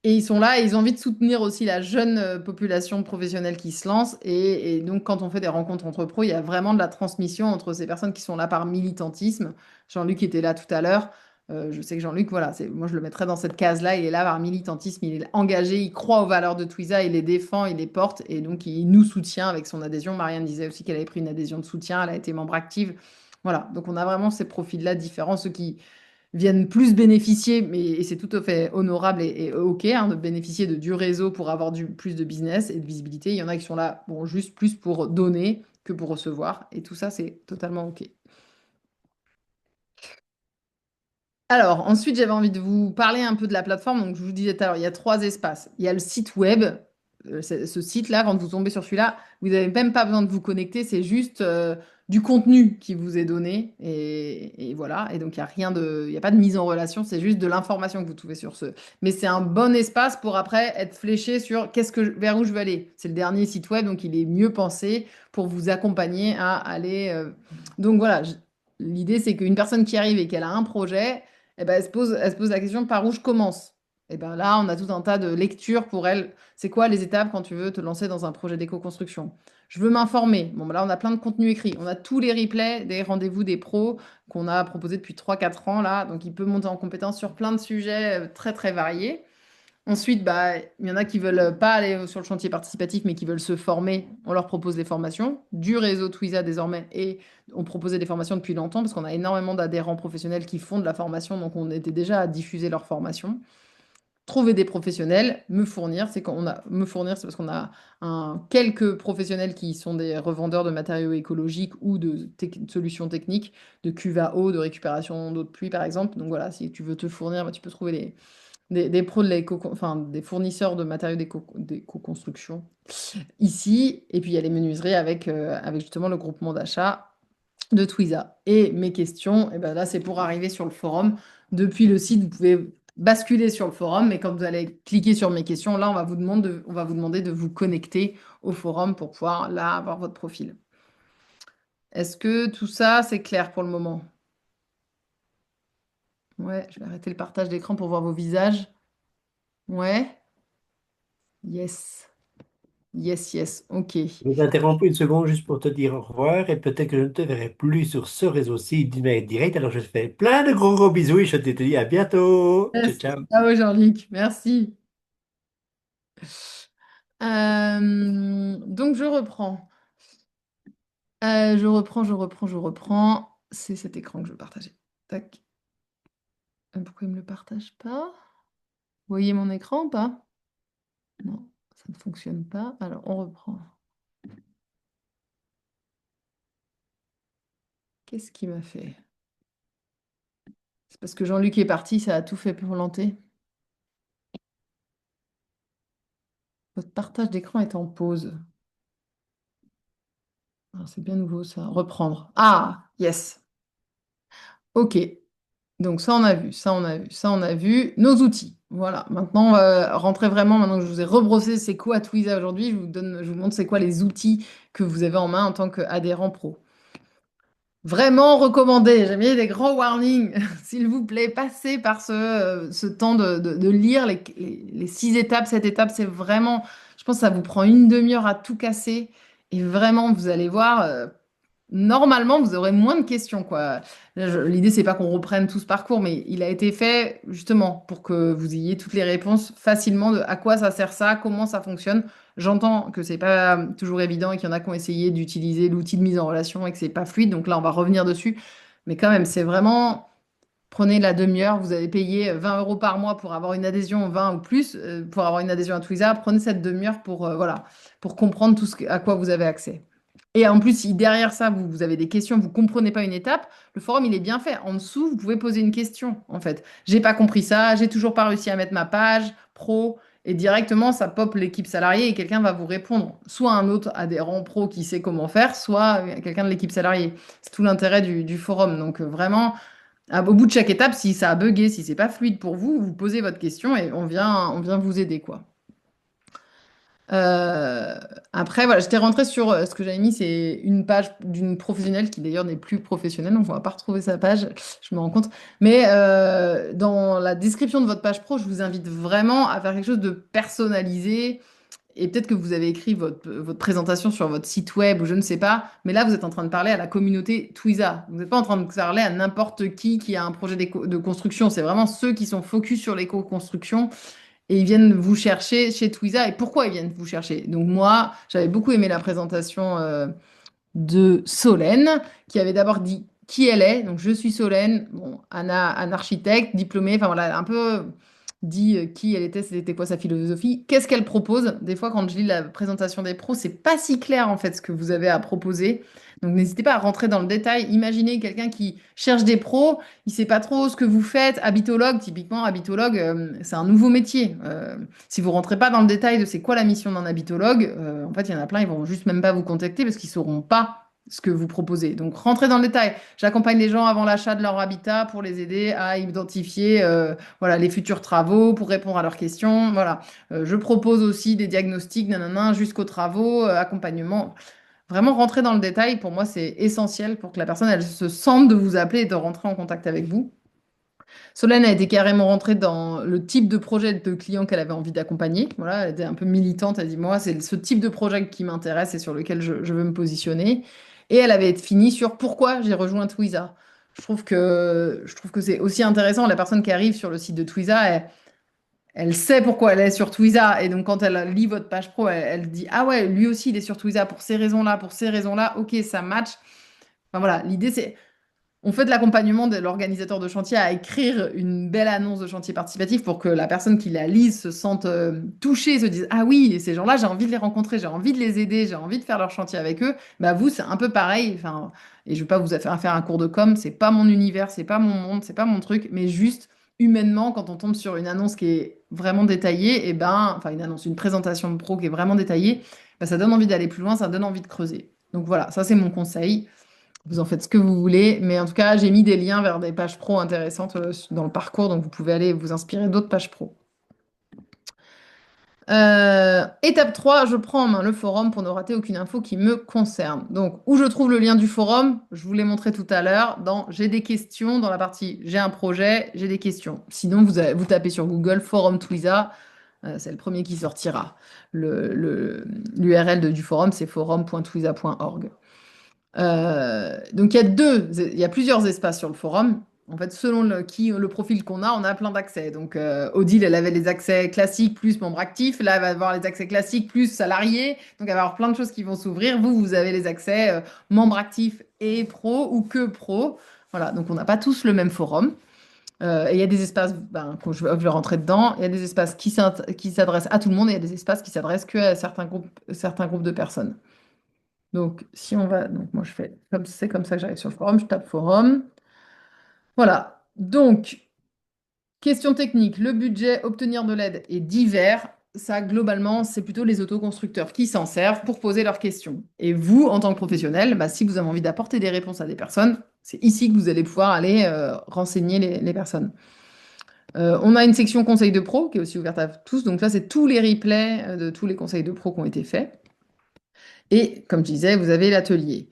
Et ils sont là et ils ont envie de soutenir aussi la jeune population professionnelle qui se lance. Et donc, quand on fait des rencontres entre pros, il y a vraiment de la transmission entre ces personnes qui sont là par militantisme. Jean-Luc était là tout à l'heure. Je sais que Jean-Luc, voilà, moi je le mettrais dans cette case-là. Il est là par militantisme, il est engagé, il croit aux valeurs de Twiza, il les défend, il les porte et donc il nous soutient avec son adhésion. Marianne disait aussi qu'elle avait pris une adhésion de soutien, elle a été membre active. Voilà, donc on a vraiment ces profils-là différents, ceux qui viennent plus bénéficier, mais et c'est tout à fait honorable et OK hein, de bénéficier du réseau pour avoir plus de business et de visibilité. Il y en a qui sont là, bon, juste plus pour donner que pour recevoir. Et tout ça, c'est totalement OK. Alors, ensuite, j'avais envie de vous parler un peu de la plateforme. Donc, je vous disais tout à l'heure, il y a 3 espaces. Il y a le site web. Ce site-là, quand vous tombez sur celui-là, vous n'avez même pas besoin de vous connecter. C'est juste du contenu qui vous est donné. Et voilà. Et donc, il y a pas de mise en relation. C'est juste de l'information que vous trouvez sur ce. Mais c'est un bon espace pour après être fléché sur vers où je veux aller. C'est le dernier site web, donc il est mieux pensé pour vous accompagner à aller. Donc voilà. L'idée, c'est qu'une personne qui arrive et qu'elle a un projet, eh ben, elle se pose la question par où je commence? Et ben là, on a tout un tas de lectures pour elle. C'est quoi les étapes quand tu veux te lancer dans un projet d'éco-construction? Je veux m'informer. Bon, ben là, on a plein de contenus écrits. On a tous les replays des rendez-vous des pros qu'on a proposés depuis 3-4 ans là. Donc, il peut monter en compétence sur plein de sujets très, très variés. Ensuite, bah, il y en a qui veulent pas aller sur le chantier participatif, mais qui veulent se former. On leur propose des formations du réseau Twiza désormais. Et on proposait des formations depuis longtemps parce qu'on a énormément d'adhérents professionnels qui font de la formation. Donc, on était déjà à diffuser leurs formations. Trouver des professionnels, me fournir, c'est parce qu'on a quelques professionnels qui sont des revendeurs de matériaux écologiques ou de solutions techniques, de cuve à eau, de récupération d'eau de pluie, par exemple. Donc voilà, si tu veux te fournir, bah, tu peux trouver des pros enfin, des fournisseurs de matériaux d'éco-construction ici. Et puis il y a les menuiseries avec justement le groupement d'achat de Twiza. Et mes questions, et ben là, c'est pour arriver sur le forum. Depuis le site, vous pouvez basculer sur le forum, mais quand vous allez cliquer sur mes questions, là, on va vous demander de vous connecter au forum pour pouvoir là avoir votre profil. Est-ce que tout ça, c'est clair pour le moment? Ouais, je vais arrêter le partage d'écran pour voir vos visages. Ouais. Yes. Yes, yes. OK. Je vais t'interrompre une seconde juste pour te dire au revoir et peut-être que je ne te verrai plus sur ce réseau-ci d'une manière directe. Alors je te fais plein de gros gros bisous et je te dis à bientôt. Ciao, Yes. ciao. Ciao, Jean-Luc. Merci. Donc, je reprends. Je reprends. C'est cet écran que je veux partager. Tac. Pourquoi il ne me le partage pas? Vous voyez mon écran ou pas? Non, ça ne fonctionne pas. Alors, on reprend. Qu'est-ce qu'il m'a fait? C'est parce que Jean-Luc est parti, ça a tout fait planter. Votre partage d'écran est en pause. Ah, c'est bien nouveau ça. Reprendre. Ah, yes. OK. Donc ça, on a vu, ça, on a vu, ça, on a vu. Nos outils. Voilà. Maintenant, on va rentrer vraiment, maintenant que je vous ai rebrossé c'est quoi Twiza aujourd'hui, je vous montre c'est quoi les outils que vous avez en main en tant qu'adhérent pro. Vraiment recommandé. J'ai mis des grands warnings. S'il vous plaît, passez par ce temps de lire les 6 étapes, 7 étapes. C'est vraiment, je pense que ça vous prend une demi-heure à tout casser. Et vraiment, vous allez voir, normalement, vous aurez moins de questions, quoi. L'idée, c'est pas qu'on reprenne tout ce parcours, mais il a été fait justement pour que vous ayez toutes les réponses facilement de à quoi ça sert ça, comment ça fonctionne. J'entends que c'est pas toujours évident et qu'il y en a qui ont essayé d'utiliser l'outil de mise en relation et que c'est pas fluide. Donc là, on va revenir dessus. Mais quand même, c'est vraiment, prenez la demi-heure. Vous avez payé 20 euros par mois pour avoir une adhésion, 20 ou plus, pour avoir une adhésion à Twiza. Prenez cette demi-heure pour, voilà, pour comprendre tout à quoi vous avez accès. Et en plus, si derrière ça, vous avez des questions, vous comprenez pas une étape, le forum, il est bien fait. En dessous, vous pouvez poser une question, en fait. J'ai pas compris ça, j'ai toujours pas réussi à mettre ma page pro, et directement, ça pop l'équipe salariée et quelqu'un va vous répondre. Soit un autre adhérent pro qui sait comment faire, soit quelqu'un de l'équipe salariée. C'est tout l'intérêt du forum. Donc, vraiment, au bout de chaque étape, si ça a bugué, si c'est pas fluide pour vous, vous posez votre question et on vient vous aider, quoi. Euh, Après, voilà, j'étais rentrée sur ce que j'avais mis, c'est une page d'une professionnelle qui d'ailleurs n'est plus professionnelle, donc on va pas retrouver sa page, je me rends compte. Mais dans la description de votre page pro, je vous invite vraiment à faire quelque chose de personnalisé. Et peut-être que vous avez écrit votre présentation sur votre site web ou je ne sais pas, mais là, vous êtes en train de parler à la communauté Twiza. Vous n'êtes pas en train de parler à n'importe qui a un projet de construction. C'est vraiment ceux qui sont focus sur l'éco-construction et ils viennent vous chercher chez Twiza. Et pourquoi ils viennent vous chercher? Donc moi, j'avais beaucoup aimé la présentation de Solène, qui avait d'abord dit qui elle est. Donc je suis Solène, bon, un architecte, diplômée, enfin voilà, un peu dit qui elle était, c'était quoi sa philosophie, qu'est-ce qu'elle propose. Des fois, quand je lis la présentation des pros, c'est pas si clair en fait ce que vous avez à proposer. Donc n'hésitez pas à rentrer dans le détail. Imaginez quelqu'un qui cherche des pros, il sait pas trop ce que vous faites. Habitologue, typiquement, habitologue, c'est un nouveau métier. Si vous rentrez pas dans le détail de c'est quoi la mission d'un habitologue, en fait, il y en a plein, ils vont juste même pas vous contacter parce qu'ils sauront pas ce que vous proposez. Donc, rentrez dans le détail. J'accompagne les gens avant l'achat de leur habitat pour les aider à identifier voilà, les futurs travaux, pour répondre à leurs questions. Voilà. Je propose aussi des diagnostics, nanana, jusqu'aux travaux, accompagnement. Vraiment, rentrer dans le détail, pour moi, c'est essentiel pour que la personne, elle se sente de vous appeler et de rentrer en contact avec vous. Solène a été carrément rentrée dans le type de projet de client qu'elle avait envie d'accompagner. Voilà, elle était un peu militante. Elle dit, moi, c'est ce type de projet qui m'intéresse et sur lequel je veux me positionner. Et elle avait fini sur pourquoi j'ai rejoint Twiza. Je trouve que c'est aussi intéressant. La personne qui arrive sur le site de Twiza, elle sait pourquoi elle est sur Twiza. Et donc, quand elle lit votre page pro, elle dit, ah ouais, lui aussi, il est sur Twiza pour ces raisons-là, pour ces raisons-là. Ok, ça match. Enfin voilà, l'idée, c'est on fait de l'accompagnement de l'organisateur de chantier à écrire une belle annonce de chantier participatif pour que la personne qui la lise se sente touchée, se dise, ah oui, ces gens-là, j'ai envie de les rencontrer, j'ai envie de les aider, j'ai envie de faire leur chantier avec eux. Bah vous, c'est un peu pareil. Enfin, et je vais pas vous faire un cours de com, c'est pas mon univers, c'est pas mon monde, c'est pas mon truc, mais juste humainement, quand on tombe sur une annonce qui est vraiment détaillée, et ben, enfin une annonce, une présentation de pro qui est vraiment détaillée, bah, ça donne envie d'aller plus loin, ça donne envie de creuser. Donc voilà, ça c'est mon conseil. Vous en faites ce que vous voulez, mais en tout cas, j'ai mis des liens vers des pages pro intéressantes dans le parcours, donc vous pouvez aller vous inspirer d'autres pages pro. Étape 3, je prends en main le forum pour ne rater aucune info qui me concerne. Donc, où je trouve le lien du forum, je vous l'ai montré tout à l'heure, dans J'ai des questions, dans la partie J'ai un projet, j'ai des questions. Sinon, vous tapez sur Google Forum Twiza, c'est le premier qui sortira. L'URL du forum, c'est forum.twiza.org. Donc il y a plusieurs espaces sur le forum. En fait, selon le profil qu'on a, on a plein d'accès. Donc Odile, elle avait les accès classiques plus membre actif. Là, elle va avoir les accès classiques plus salarié. Donc elle va avoir plein de choses qui vont s'ouvrir. Vous avez les accès membre actif et pro ou que pro. Voilà, donc on n'a pas tous le même forum. Et il y a des espaces, quand je vais rentrer dedans, il y a des espaces qui s'adressent à tout le monde et il y a des espaces qui s'adressent que à certains groupes de personnes. Donc, si on va, donc moi je fais comme c'est comme ça que j'arrive sur le forum, je tape forum. Voilà. Donc, question technique, le budget, obtenir de l'aide est divers. ça, globalement, c'est plutôt les autoconstructeurs qui s'en servent pour poser leurs questions. Et vous, en tant que professionnel, bah, si vous avez envie d'apporter des réponses à des personnes, c'est ici que vous allez pouvoir aller renseigner les personnes. On a une section conseils de pro qui est aussi ouverte à tous. Donc là, c'est tous les replays de tous les conseils de pro qui ont été faits. Et comme je disais, vous avez l'atelier.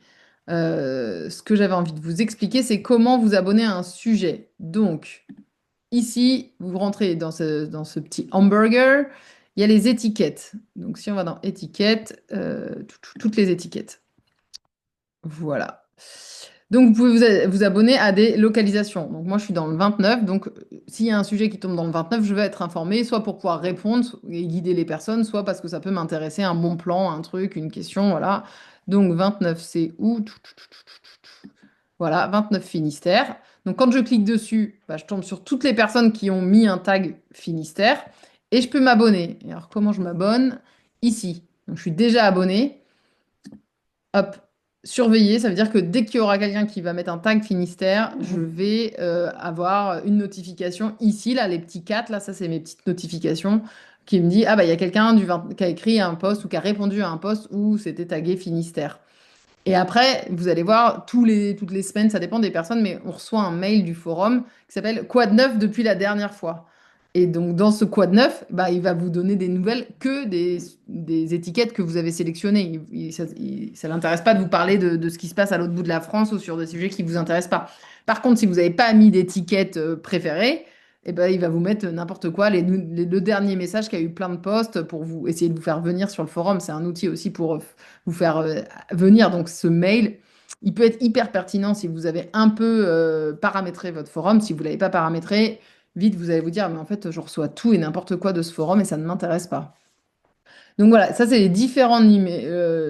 Ce que j'avais envie de vous expliquer, c'est comment vous abonner à un sujet. Donc, ici, vous rentrez dans ce petit hamburger. Il y a les étiquettes. Donc, si on va dans étiquettes, toutes les étiquettes. Voilà. Donc, vous pouvez vous abonner à des localisations. Donc, moi, je suis dans le 29. Donc, s'il y a un sujet qui tombe dans le 29, je vais être informée, soit pour pouvoir répondre et guider les personnes, soit parce que ça peut m'intéresser, un bon plan, un truc, une question. Voilà. Donc, 29, c'est où? Voilà, 29 Finistère. Donc, quand je clique dessus, bah, je tombe sur toutes les personnes qui ont mis un tag Finistère et je peux m'abonner. Et alors, comment je m'abonne? Ici. Donc, je suis déjà abonné. Hop, surveiller, ça veut dire que dès qu'il y aura quelqu'un qui va mettre un tag Finistère, je vais avoir une notification ici, là, les petits 4, là, ça c'est mes petites notifications, qui me dit, ah bah il y a quelqu'un qui a écrit un post ou qui a répondu à un post où c'était tagué Finistère. Et après, vous allez voir, toutes les semaines, ça dépend des personnes, mais on reçoit un mail du forum qui s'appelle Quoi de neuf depuis la dernière fois? Et donc, dans ce Quoi de neuf, bah, il va vous donner des nouvelles que des étiquettes que vous avez sélectionnées. Ça l'intéresse pas de vous parler de ce qui se passe à l'autre bout de la France ou sur des sujets qui vous intéressent pas. Par contre, si vous n'avez pas mis d'étiquette préférée, eh ben, il va vous mettre n'importe quoi, le dernier message qui a eu plein de posts pour vous essayer de vous faire venir sur le forum. C'est un outil aussi pour vous faire venir. Donc ce mail, il peut être hyper pertinent si vous avez un peu paramétré votre forum. Si vous ne l'avez pas paramétré, vite, vous allez vous dire, mais en fait, je reçois tout et n'importe quoi de ce forum et ça ne m'intéresse pas. Donc voilà, ça c'est les différents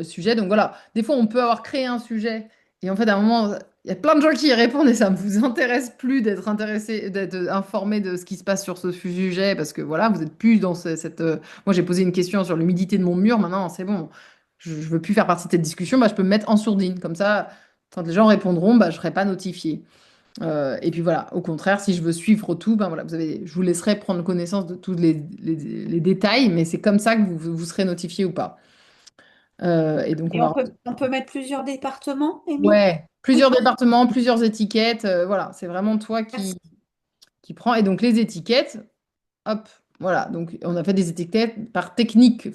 sujets. Donc voilà, des fois on peut avoir créé un sujet et en fait à un moment, il y a plein de gens qui y répondent et ça ne vous intéresse plus d'être intéressé, d'être informé de ce qui se passe sur ce sujet parce que voilà, vous êtes plus dans cette... Moi j'ai posé une question sur l'humidité de mon mur, maintenant c'est bon, je ne veux plus faire partie de cette discussion, bah, je peux me mettre en sourdine. Comme ça, quand les gens répondront, bah, je ne serai pas notifiée. Et puis voilà, au contraire, si je veux suivre tout, ben voilà, je vous laisserai prendre connaissance de tous les détails, mais c'est comme ça que vous serez notifié ou pas. Et donc on Et va... on peut mettre plusieurs départements, Amy? Ouais, plusieurs Oui, départements, plusieurs étiquettes, voilà, c'est vraiment toi merci. qui prends. Et donc les étiquettes, hop, voilà, donc on a fait des étiquettes par technique.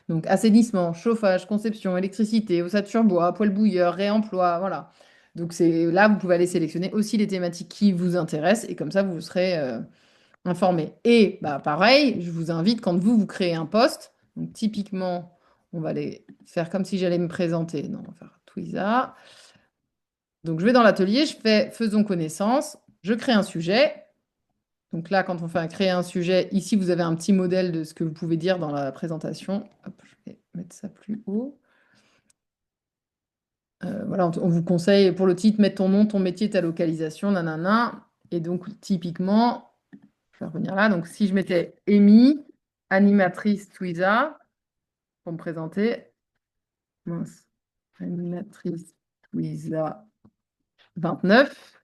Donc assainissement, chauffage, conception, électricité, ossature bois, poêle bouilleur, réemploi, voilà. Donc c'est là, vous pouvez aller sélectionner aussi les thématiques qui vous intéressent et comme ça, vous serez informé. Et bah, pareil, je vous invite, quand vous créez un poste, donc typiquement, on va aller faire comme si j'allais me présenter. Non, on va faire Twiza. Donc je vais dans l'atelier, je fais faisons connaissance, je crée un sujet. Donc là, quand on fait créer un sujet, ici, vous avez un petit modèle de ce que vous pouvez dire dans la présentation. Hop, je vais mettre ça plus haut. Voilà, on vous conseille pour le titre, mettre ton nom, ton métier, ta localisation, nanana. Et donc, typiquement, je vais revenir là. Donc, si je mettais Amy, animatrice Twiza, pour me présenter. Mince. Animatrice Twiza 29.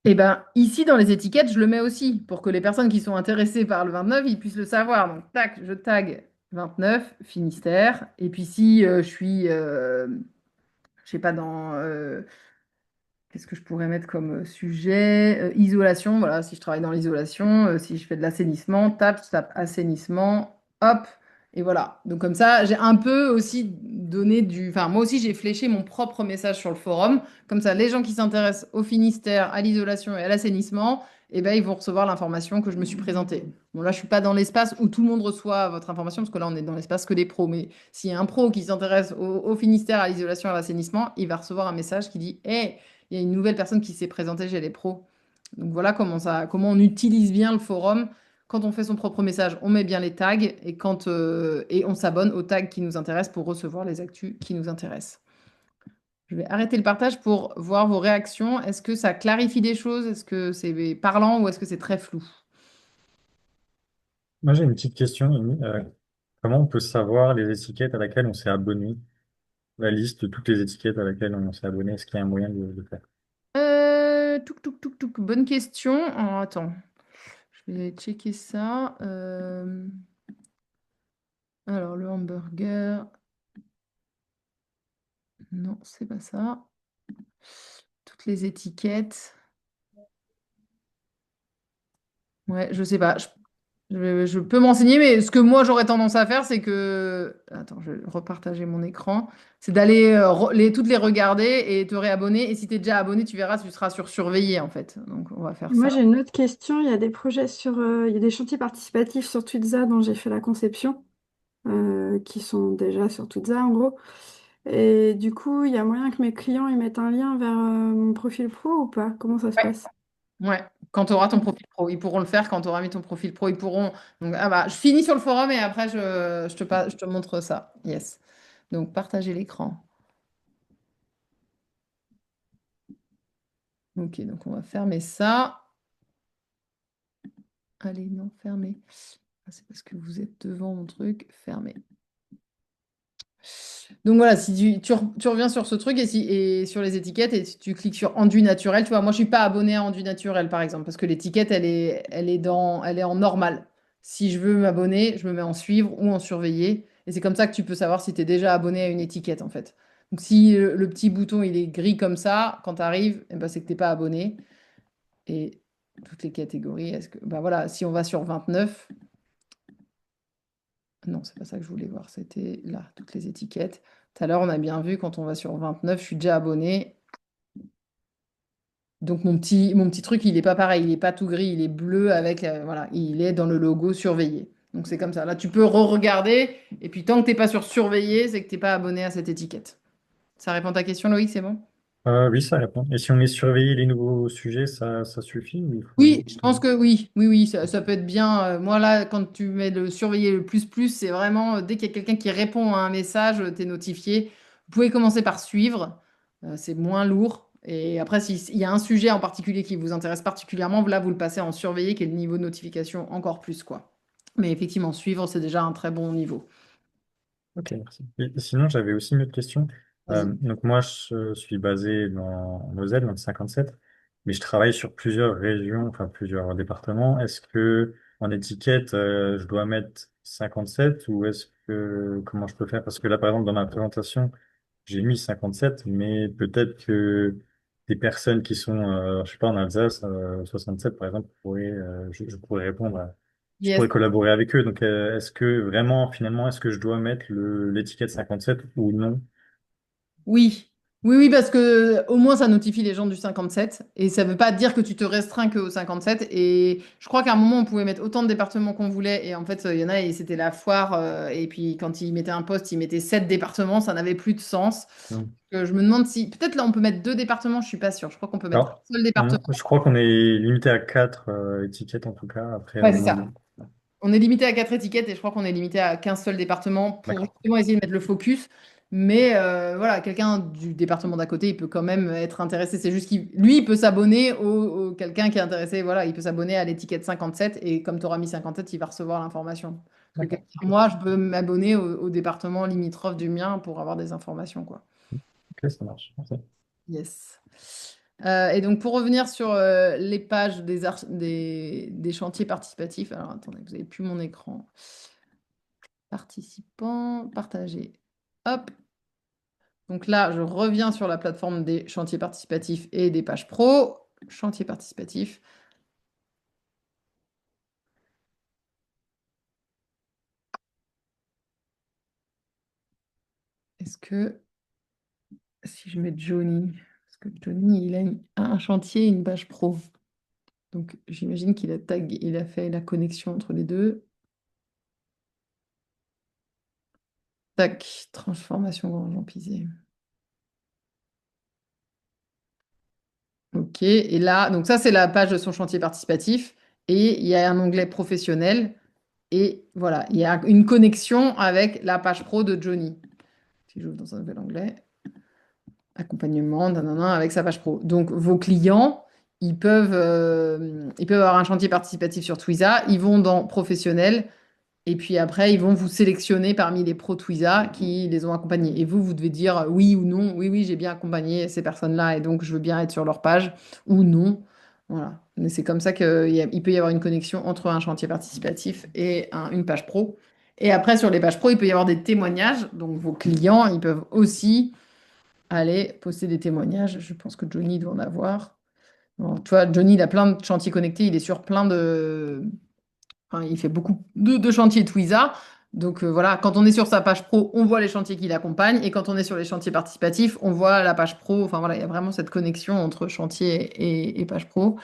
Et ben ici, dans les étiquettes, je le mets aussi pour que les personnes qui sont intéressées par le 29, ils puissent le savoir. Donc, tac, je tag 29, Finistère. Et puis, si je suis, je sais pas, qu'est-ce que je pourrais mettre comme sujet? Isolation, voilà, si je travaille dans l'isolation, si je fais de l'assainissement, je tape assainissement, hop, et voilà. Donc comme ça, j'ai un peu aussi donné du... Enfin, moi aussi, j'ai fléché mon propre message sur le forum. Comme ça, les gens qui s'intéressent au Finistère, à l'isolation et à l'assainissement, eh ben, ils vont recevoir l'information que je me suis présentée. Bon, là, je suis pas dans l'espace où tout le monde reçoit votre information, parce que là, on est dans l'espace que des pros. Mais s'il y a un pro qui s'intéresse au Finistère, à l'isolation, à l'assainissement, il va recevoir un message qui dit, Hey, il y a une nouvelle personne qui s'est présentée chez les pros. Donc voilà comment on utilise bien le forum. Quand on fait son propre message, on met bien les tags et on s'abonne aux tags qui nous intéressent pour recevoir les actus qui nous intéressent. Je vais arrêter le partage pour voir vos réactions. Est-ce que ça clarifie des choses? Est-ce que c'est parlant ou est-ce que c'est très flou? Moi, j'ai une petite question, Amy. Comment on peut savoir les étiquettes à laquelle on s'est abonné? La liste de toutes les étiquettes à laquelle on s'est abonné, est-ce qu'il y a un moyen de le faire? Bonne question. Alors, attends. Je vais checker ça. Alors, le hamburger. Non, c'est pas ça. Toutes les étiquettes. Ouais, je sais pas. Je peux m'enseigner, mais ce que moi j'aurais tendance à faire, c'est que. Attends, je vais repartager mon écran. C'est d'aller toutes les regarder et te réabonner. Et si tu es déjà abonné, tu verras, tu seras sur surveillé en fait. Donc, on va faire Moi, ça. j'ai une autre question. Il y a des projets il y a des chantiers participatifs sur Twiza dont j'ai fait la conception, qui sont déjà sur Twiza en gros. Et du coup, il y a moyen que mes clients ils mettent un lien vers mon profil pro ou pas? Comment ça se Ouais. passe? Ouais. Quand tu auras ton profil pro, ils pourront le faire. Quand tu auras mis ton profil pro, ils pourront. Donc, ah bah, je finis sur le forum et après, je te montre ça. Yes. Donc, partager l'écran. Ok, donc on va fermer ça. Allez, non, fermez. Ah, c'est parce que vous êtes devant mon truc. Fermez. Donc voilà, si tu reviens sur ce truc et sur les étiquettes et si tu cliques sur enduit naturel, tu vois, moi je suis pas abonnée à enduit naturel par exemple parce que l'étiquette elle est en normal. Si je veux m'abonner, je me mets en suivre ou en surveiller et c'est comme ça que tu peux savoir si tu es déjà abonné à une étiquette en fait. Donc si le petit bouton il est gris comme ça, quand tu arrives, eh ben, c'est que tu n'es pas abonné. Et toutes les catégories, ben voilà, si on va sur 29, non, c'est pas ça que je voulais voir, c'était là, toutes les étiquettes. Tout à l'heure, on a bien vu, quand on va sur 29, je suis déjà abonné. Donc mon petit truc, il n'est pas pareil, il n'est pas tout gris, il est bleu avec, voilà, il est dans le logo surveillé. Donc c'est comme ça. Là, tu peux re-regarder, et puis tant que tu n'es pas sur surveillé, c'est que tu n'es pas abonné à cette étiquette. Ça répond à ta question, Loïc, c'est bon? Oui, ça répond. Et si on met surveiller les nouveaux sujets, ça suffit ou il faut... Oui, je pense que oui, oui, oui, ça peut être bien. Moi, là, quand tu mets le surveiller le plus, c'est vraiment dès qu'il y a quelqu'un qui répond à un message, tu es notifié. Vous pouvez commencer par suivre, c'est moins lourd. Et après, s'il y a un sujet en particulier qui vous intéresse particulièrement, là, vous le passez en surveiller, qui est le niveau de notification encore plus, quoi. Mais effectivement, suivre, c'est déjà un très bon niveau. Ok, merci. Et sinon, j'avais aussi une autre question. Vas-y. Donc moi, je suis basé en Moselle, dans le 57, mais je travaille sur plusieurs régions, enfin plusieurs départements. Est-ce que en étiquette, je dois mettre 57 ou est-ce que comment je peux faire? Parce que là, par exemple, dans ma présentation, j'ai mis 57, mais peut-être que des personnes qui sont, je sais pas, en Alsace, 67 par exemple, je pourrais répondre je Yes. pourrais collaborer avec eux. Donc, est-ce que vraiment, finalement, est-ce que je dois mettre l'étiquette 57 ou non? Oui, oui, oui, parce que au moins ça notifie les gens du 57 et ça ne veut pas dire que tu te restreins qu'au 57. Et je crois qu'à un moment on pouvait mettre autant de départements qu'on voulait et en fait il y en a et c'était la foire et puis quand ils mettaient un poste ils mettaient 7 départements, ça n'avait plus de sens. Non. Je me demande si peut-être là on peut mettre 2 départements, je suis pas sûre. Je crois qu'on peut mettre un Alors, seul département. je crois qu'on est limité à 4 étiquettes en tout cas. Après, Ouais, au c'est moins. ça. On est limité à 4 étiquettes et je crois qu'on est limité à qu'un seul département pour D'accord. justement essayer de mettre le focus. Mais voilà, quelqu'un du département d'à côté, il peut quand même être intéressé. C'est juste qu'il lui, il peut s'abonner quelqu'un qui est intéressé. Voilà, il peut s'abonner à l'étiquette 57 et comme tu auras mis 57, il va recevoir l'information. Parce que D'accord. Ok, moi, je peux m'abonner au département limitrophe du mien pour avoir des informations, quoi. ok, ça marche. Merci. Yes. Et donc, pour revenir sur les pages des chantiers participatifs, alors attendez, vous n'avez plus mon écran. Participants, partager. Hop. Donc là, je reviens sur la plateforme des chantiers participatifs et des pages pro. Chantier participatif. Est-ce que si je mets Johnny, parce que Johnny, il a un chantier et une page pro. Donc j'imagine il a fait la connexion entre les deux. Tac, transformation Grand Pisé. Ok, et là, donc ça c'est la page de son chantier participatif et il y a un onglet professionnel et voilà, il y a une connexion avec la page pro de Johnny. Si j'ouvre dans un nouvel onglet, accompagnement, nanana, avec sa page pro. Donc vos clients, ils peuvent avoir un chantier participatif sur Twiza, ils vont dans professionnel et puis après ils vont vous sélectionner parmi les pros Twiza qui les ont accompagnés. Et vous, vous devez dire oui ou non, oui, oui, j'ai bien accompagné ces personnes-là et donc je veux bien être sur leur page ou non. Voilà. Mais c'est comme ça qu'il peut y avoir une connexion entre un chantier participatif et une page pro. Et après, sur les pages pro, il peut y avoir des témoignages. Donc, vos clients, ils peuvent aussi aller poster des témoignages. Je pense que Johnny doit en avoir. Bon, tu vois, Johnny, il a plein de chantiers connectés. Il est sur plein de... Enfin, il fait beaucoup de chantiers Twiza. Donc voilà, quand on est sur sa page pro, on voit les chantiers qui l'accompagnent. Et quand on est sur les chantiers participatifs, on voit la page pro. Enfin voilà, il y a vraiment cette connexion entre chantier et page pro.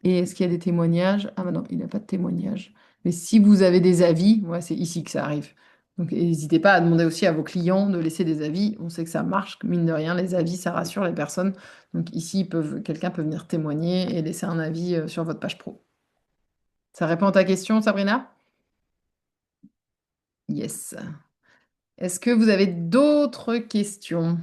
Et est-ce qu'il y a des témoignages? Ah bah non, il n'y a pas de témoignages. Mais si vous avez des avis, ouais, c'est ici que ça arrive. Donc n'hésitez pas à demander aussi à vos clients de laisser des avis. On sait que ça marche, mine de rien, les avis, ça rassure les personnes. Donc ici, quelqu'un peut venir témoigner et laisser un avis sur votre page pro. Ça répond à ta question, Sabrina? Yes. Est-ce que vous avez d'autres questions?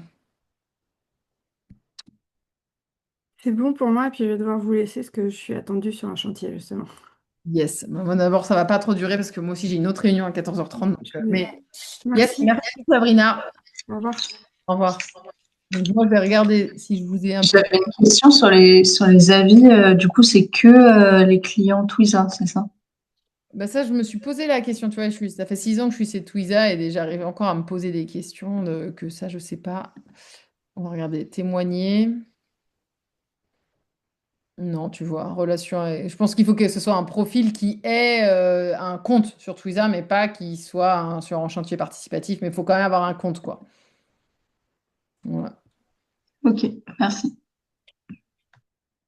C'est bon pour moi, et puis je vais devoir vous laisser parce que je suis attendue sur un chantier, justement. Yes. Bon, d'abord, ça va pas trop durer parce que moi aussi, j'ai une autre réunion à 14h30. Mais yes, Merci. merci Sabrina. Au revoir. Au revoir. Donc, moi, je vais regarder si je vous ai un peu. J'avais une question sur les avis. Du coup, c'est que les clients Twiza, c'est ça? Bah ça, je me suis posé la question, tu vois, ça fait 6 ans que je suis chez Twiza et j'arrive encore à me poser des questions que ça, je sais pas. On va regarder, témoigner. Non, tu vois, relation. Je pense qu'il faut que ce soit un profil qui ait un compte sur Twiza, mais pas qui soit sur un chantier participatif, mais il faut quand même avoir un compte, quoi. Voilà. Ok, merci.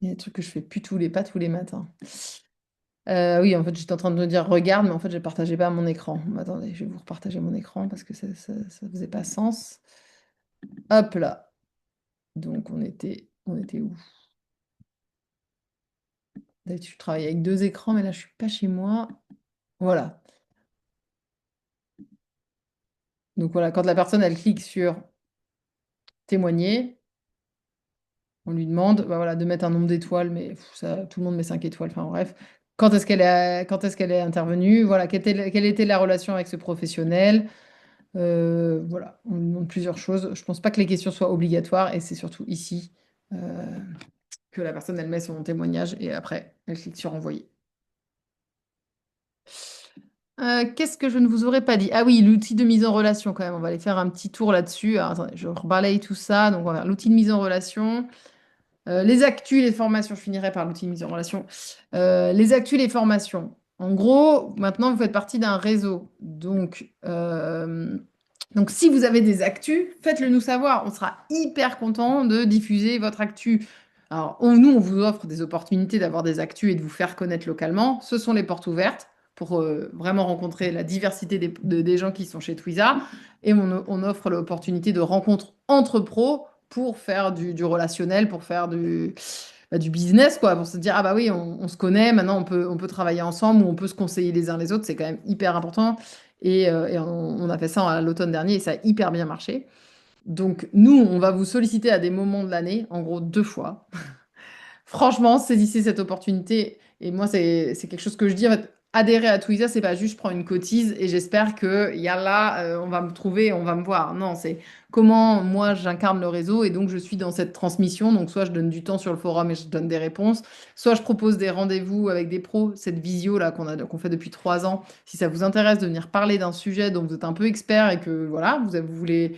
Il y a des trucs que je fais plus pas tous les matins. Oui, en fait, j'étais en train de me dire regarde, mais en fait, je ne partageais pas mon écran. Attendez, je vais vous repartager mon écran parce que ça ne faisait pas sens. Hop là. Donc, on était où? D'habitude, je travaille avec 2 écrans, mais là, je ne suis pas chez moi. Voilà. Donc, voilà, quand la personne, elle clique sur témoigner, on lui demande bah, voilà, de mettre un nombre d'étoiles, mais ça, tout le monde met 5 étoiles. Enfin, bref. Quand est-ce qu'elle est intervenue? Voilà, quelle était la relation avec ce professionnel? Voilà, on lui demande plusieurs choses. Je pense pas que les questions soient obligatoires et c'est surtout ici que la personne elle met son témoignage et après elle clique sur envoyer. Qu'est-ce que je ne vous aurais pas dit? Ah oui, l'outil de mise en relation quand même. On va aller faire un petit tour là-dessus. Alors, attendez, je rebalaye tout ça. Donc on va faire l'outil de mise en relation. Les actus, les formations, je finirai par l'outil de mise en relation. Les actus, les formations. En gros, maintenant, vous faites partie d'un réseau. Donc, si vous avez des actus, faites-le nous savoir. On sera hyper content de diffuser votre actu. Alors, nous, on vous offre des opportunités d'avoir des actus et de vous faire connaître localement. Ce sont les portes ouvertes pour vraiment rencontrer la diversité des gens qui sont chez Twiza. Et on offre l'opportunité de rencontres entre pros pour faire du relationnel, pour faire du business, quoi, pour se dire, ah bah oui, on se connaît, maintenant on peut travailler ensemble ou on peut se conseiller les uns les autres, c'est quand même hyper important. Et on a fait ça à l'automne dernier et ça a hyper bien marché. Donc nous, on va vous solliciter à des moments de l'année, en gros 2 fois. Franchement, saisissez cette opportunité. Et moi, c'est quelque chose que je dis. En fait, adhérer à Twiza, c'est pas juste je prends une cotise et j'espère que y a là, on va me trouver, on va me voir. Non, c'est comment moi j'incarne le réseau et donc je suis dans cette transmission. Donc soit je donne du temps sur le forum et je donne des réponses, soit je propose des rendez-vous avec des pros, cette visio là qu'on fait depuis 3 ans. Si ça vous intéresse de venir parler d'un sujet dont vous êtes un peu expert et que voilà, vous voulez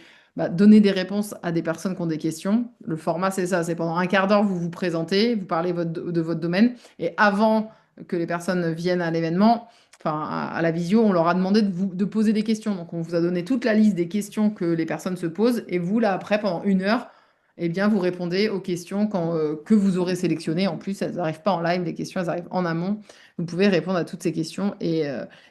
donner des réponses à des personnes qui ont des questions. Le format, c'est ça, c'est pendant un quart d'heure, vous vous présentez, vous parlez de votre domaine, et avant que les personnes viennent à l'événement, enfin à la visio, on leur a demandé de poser des questions. Donc on vous a donné toute la liste des questions que les personnes se posent, et vous, là, après, pendant 1 heure, eh bien, vous répondez aux questions que vous aurez sélectionnées. En plus, elles n'arrivent pas en live, les questions, elles arrivent en amont. Vous pouvez répondre à toutes ces questions et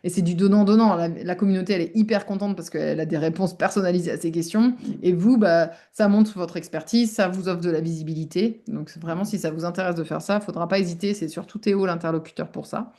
c'est du donnant-donnant. La communauté, elle est hyper contente parce qu'elle a des réponses personnalisées à ces questions. Et vous, bah, ça montre votre expertise, ça vous offre de la visibilité. Donc, vraiment, si ça vous intéresse de faire ça, il ne faudra pas hésiter. C'est surtout Théo, l'interlocuteur pour ça.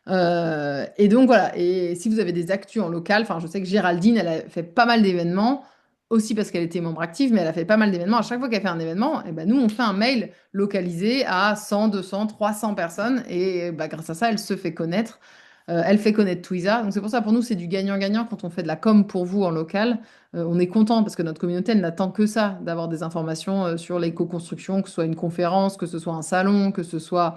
Et donc voilà, et si vous avez des actus en local, enfin je sais que Géraldine, elle a fait pas mal d'événements, aussi parce qu'elle était membre active, mais elle a fait pas mal d'événements. À chaque fois qu'elle fait un événement, et ben nous, on fait un mail localisé à 100, 200, 300 personnes, et bah, grâce à ça, elle se fait connaître. Elle fait connaître Twiza. Donc c'est pour ça, pour nous, c'est du gagnant-gagnant quand on fait de la com pour vous en local. On est content parce que notre communauté, elle n'attend que ça, d'avoir des informations sur l'éco-construction, que ce soit une conférence, que ce soit un salon, que ce soit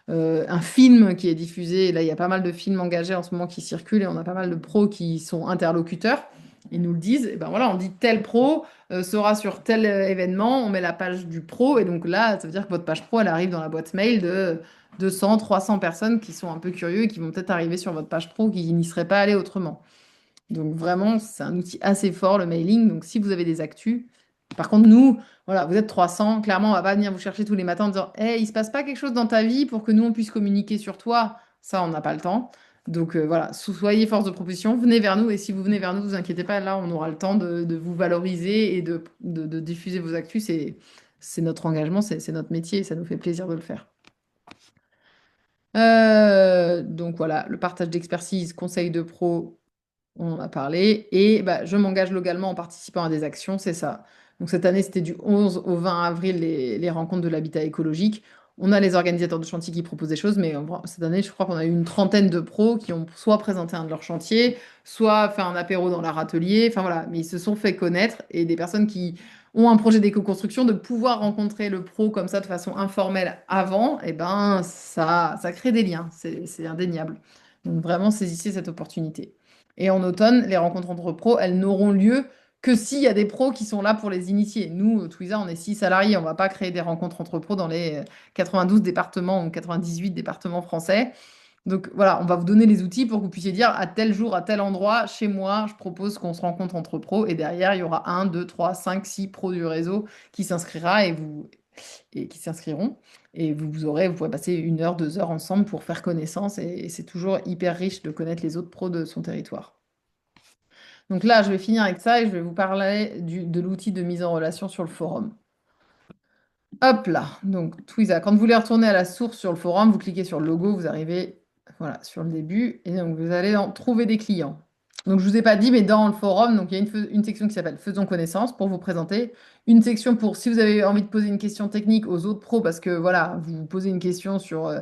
un film qui est diffusé. Et là, il y a pas mal de films engagés en ce moment qui circulent et on a pas mal de pros qui sont interlocuteurs. Ils nous le disent. Et ben voilà, on dit tel pro sera sur tel événement, on met la page du pro. Et donc là, ça veut dire que votre page pro, elle arrive dans la boîte mail de 200, 300 personnes qui sont un peu curieux et qui vont peut-être arriver sur votre page pro qui n'y seraient pas allés autrement. Donc vraiment, c'est un outil assez fort, le mailing. Donc si vous avez des actus, par contre, nous, voilà, vous êtes 300, clairement, on va pas venir vous chercher tous les matins en disant, hey, il se passe pas quelque chose dans ta vie pour que nous, on puisse communiquer sur toi. Ça, on n'a pas le temps. Donc voilà, soyez force de proposition, venez vers nous. Et si vous venez vers nous, vous inquiétez pas, là, on aura le temps de vous valoriser et de diffuser vos actus. C'est notre engagement, c'est notre métier et ça nous fait plaisir de le faire. Donc voilà, le partage d'expertise, conseil de pro, on en a parlé. Et bah, je m'engage localement en participant à des actions, c'est ça. Donc cette année, c'était du 11 au 20 avril, les rencontres de l'habitat écologique. On a les organisateurs de chantier qui proposent des choses, mais cette année, je crois qu'on a eu une trentaine de pros qui ont soit présenté un de leurs chantiers, soit fait un apéro dans leur atelier. Enfin voilà, mais ils se sont fait connaître et des personnes qui ont un projet d'éco-construction, de pouvoir rencontrer le pro comme ça de façon informelle avant, et ben ça crée des liens, c'est indéniable. Donc vraiment, saisissez cette opportunité. Et en automne, les rencontres entre pros, elles n'auront lieu que s'il y a des pros qui sont là pour les initier. Nous, Twiza, on est 6 salariés, on ne va pas créer des rencontres entre pros dans les 92 départements ou 98 départements français. Donc voilà, on va vous donner les outils pour que vous puissiez dire à tel jour, à tel endroit, chez moi, je propose qu'on se rencontre entre pros. Et derrière, il y aura 1, 2, 3, 5, 6 pros du réseau qui s'inscrira et qui s'inscriront. Et vous pourrez passer 1 heure, 2 heures ensemble pour faire connaissance. Et c'est toujours hyper riche de connaître les autres pros de son territoire. Donc là, je vais finir avec ça et je vais vous parler de l'outil de mise en relation sur le forum. Hop là, donc Twiza. Quand vous voulez retourner à la source sur le forum, vous cliquez sur le logo, vous arrivez voilà, sur le début et donc vous allez trouver des clients. Donc je ne vous ai pas dit, mais dans le forum, donc, il y a une section qui s'appelle Faisons connaissance pour vous présenter. Une section pour si vous avez envie de poser une question technique aux autres pros, parce que voilà, vous posez une question sur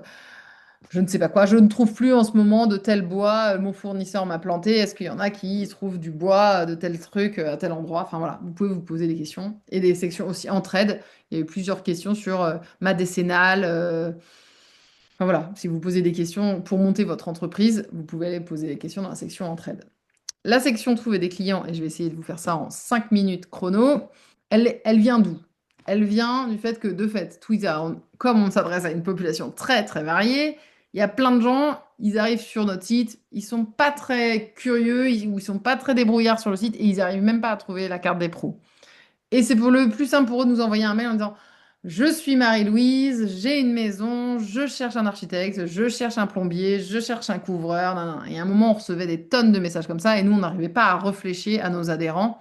je ne sais pas quoi, je ne trouve plus en ce moment de tel bois, mon fournisseur m'a planté, est-ce qu'il y en a qui trouvent du bois de tel truc à tel endroit? Enfin voilà, vous pouvez vous poser des questions. Et des sections aussi entraide. Il y a eu plusieurs questions sur ma décennale. Enfin voilà, si vous posez des questions pour monter votre entreprise, vous pouvez aller poser des questions dans la section entraide. La section trouver des clients, et je vais essayer de vous faire ça en 5 minutes chrono, elle vient d'où? Elle vient du fait que, de fait, Twiza, comme on s'adresse à une population très très variée, il y a plein de gens, ils arrivent sur notre site, ils sont pas très curieux, ou ils sont pas très débrouillards sur le site, et ils arrivent même pas à trouver la carte des pros. Et c'est pour le plus simple pour eux de nous envoyer un mail en disant, je suis Marie-Louise, j'ai une maison, je cherche un architecte, je cherche un plombier, je cherche un couvreur. Nan, nan. Et à un moment, on recevait des tonnes de messages comme ça et nous, on n'arrivait pas à réfléchir à nos adhérents.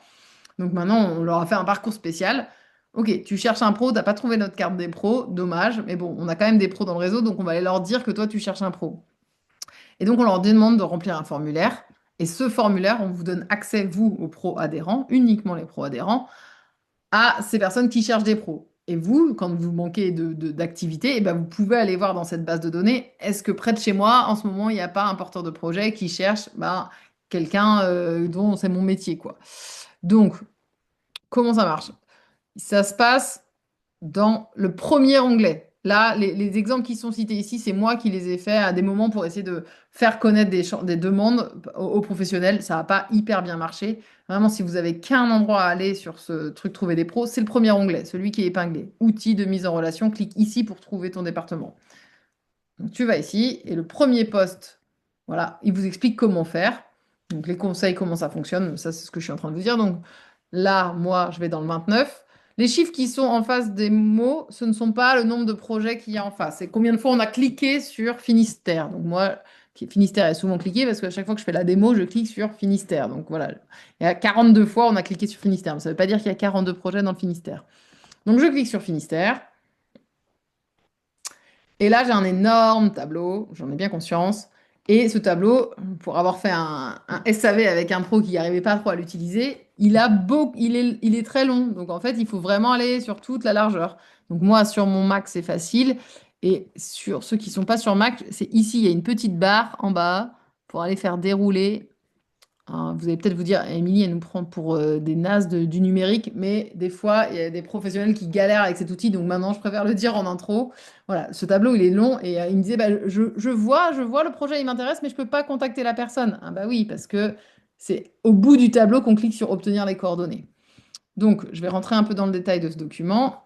Donc maintenant, on leur a fait un parcours spécial. Ok, tu cherches un pro, t'as pas trouvé notre carte des pros, dommage, mais bon, on a quand même des pros dans le réseau, donc on va aller leur dire que toi, tu cherches un pro. Et donc, on leur demande de remplir un formulaire. Et ce formulaire, on vous donne accès, vous, aux pros adhérents, uniquement les pros adhérents, à ces personnes qui cherchent des pros. Et vous, quand vous manquez d'activité, eh ben vous pouvez aller voir dans cette base de données, est-ce que près de chez moi, en ce moment, il n'y a pas un porteur de projet qui cherche quelqu'un dont c'est mon métier, quoi. Donc, comment ça marche? Ça se passe dans le premier onglet. Là, les exemples qui sont cités ici, c'est moi qui les ai faits à des moments pour essayer de faire connaître des demandes aux professionnels. Ça n'a pas hyper bien marché. Vraiment, si vous avez qu'un endroit à aller sur ce truc Trouver des pros, c'est le premier onglet, celui qui est épinglé. Outils de mise en relation, clique ici pour trouver ton département. Donc, tu vas ici et le premier post, voilà, il vous explique comment faire. Donc, les conseils, comment ça fonctionne. Ça, c'est ce que je suis en train de vous dire. Donc, là, moi, je vais dans le 29. Les chiffres qui sont en face des mots, ce ne sont pas le nombre de projets qu'il y a en face. C'est combien de fois on a cliqué sur Finistère. Donc moi, Finistère est souvent cliqué parce qu'à chaque fois que je fais la démo, je clique sur Finistère. Donc voilà, il y a 42 fois on a cliqué sur Finistère. Mais ça ne veut pas dire qu'il y a 42 projets dans le Finistère. Donc je clique sur Finistère. Et là, j'ai un énorme tableau, j'en ai bien conscience. Et ce tableau, pour avoir fait un SAV avec un pro qui n'arrivait pas trop à l'utiliser, il est très long. Donc en fait, il faut vraiment aller sur toute la largeur. Donc moi, sur mon Mac, c'est facile. Et sur ceux qui ne sont pas sur Mac, c'est ici, il y a une petite barre en bas pour aller faire dérouler. Hein, vous allez peut-être vous dire, Émilie, elle nous prend pour des nazes du numérique, mais des fois, il y a des professionnels qui galèrent avec cet outil, donc maintenant, je préfère le dire en intro. Voilà, ce tableau, il est long et il me disait, bah, je vois le projet, il m'intéresse, mais je ne peux pas contacter la personne. Ah bah oui, parce que c'est au bout du tableau qu'on clique sur obtenir les coordonnées. Donc, je vais rentrer un peu dans le détail de ce document.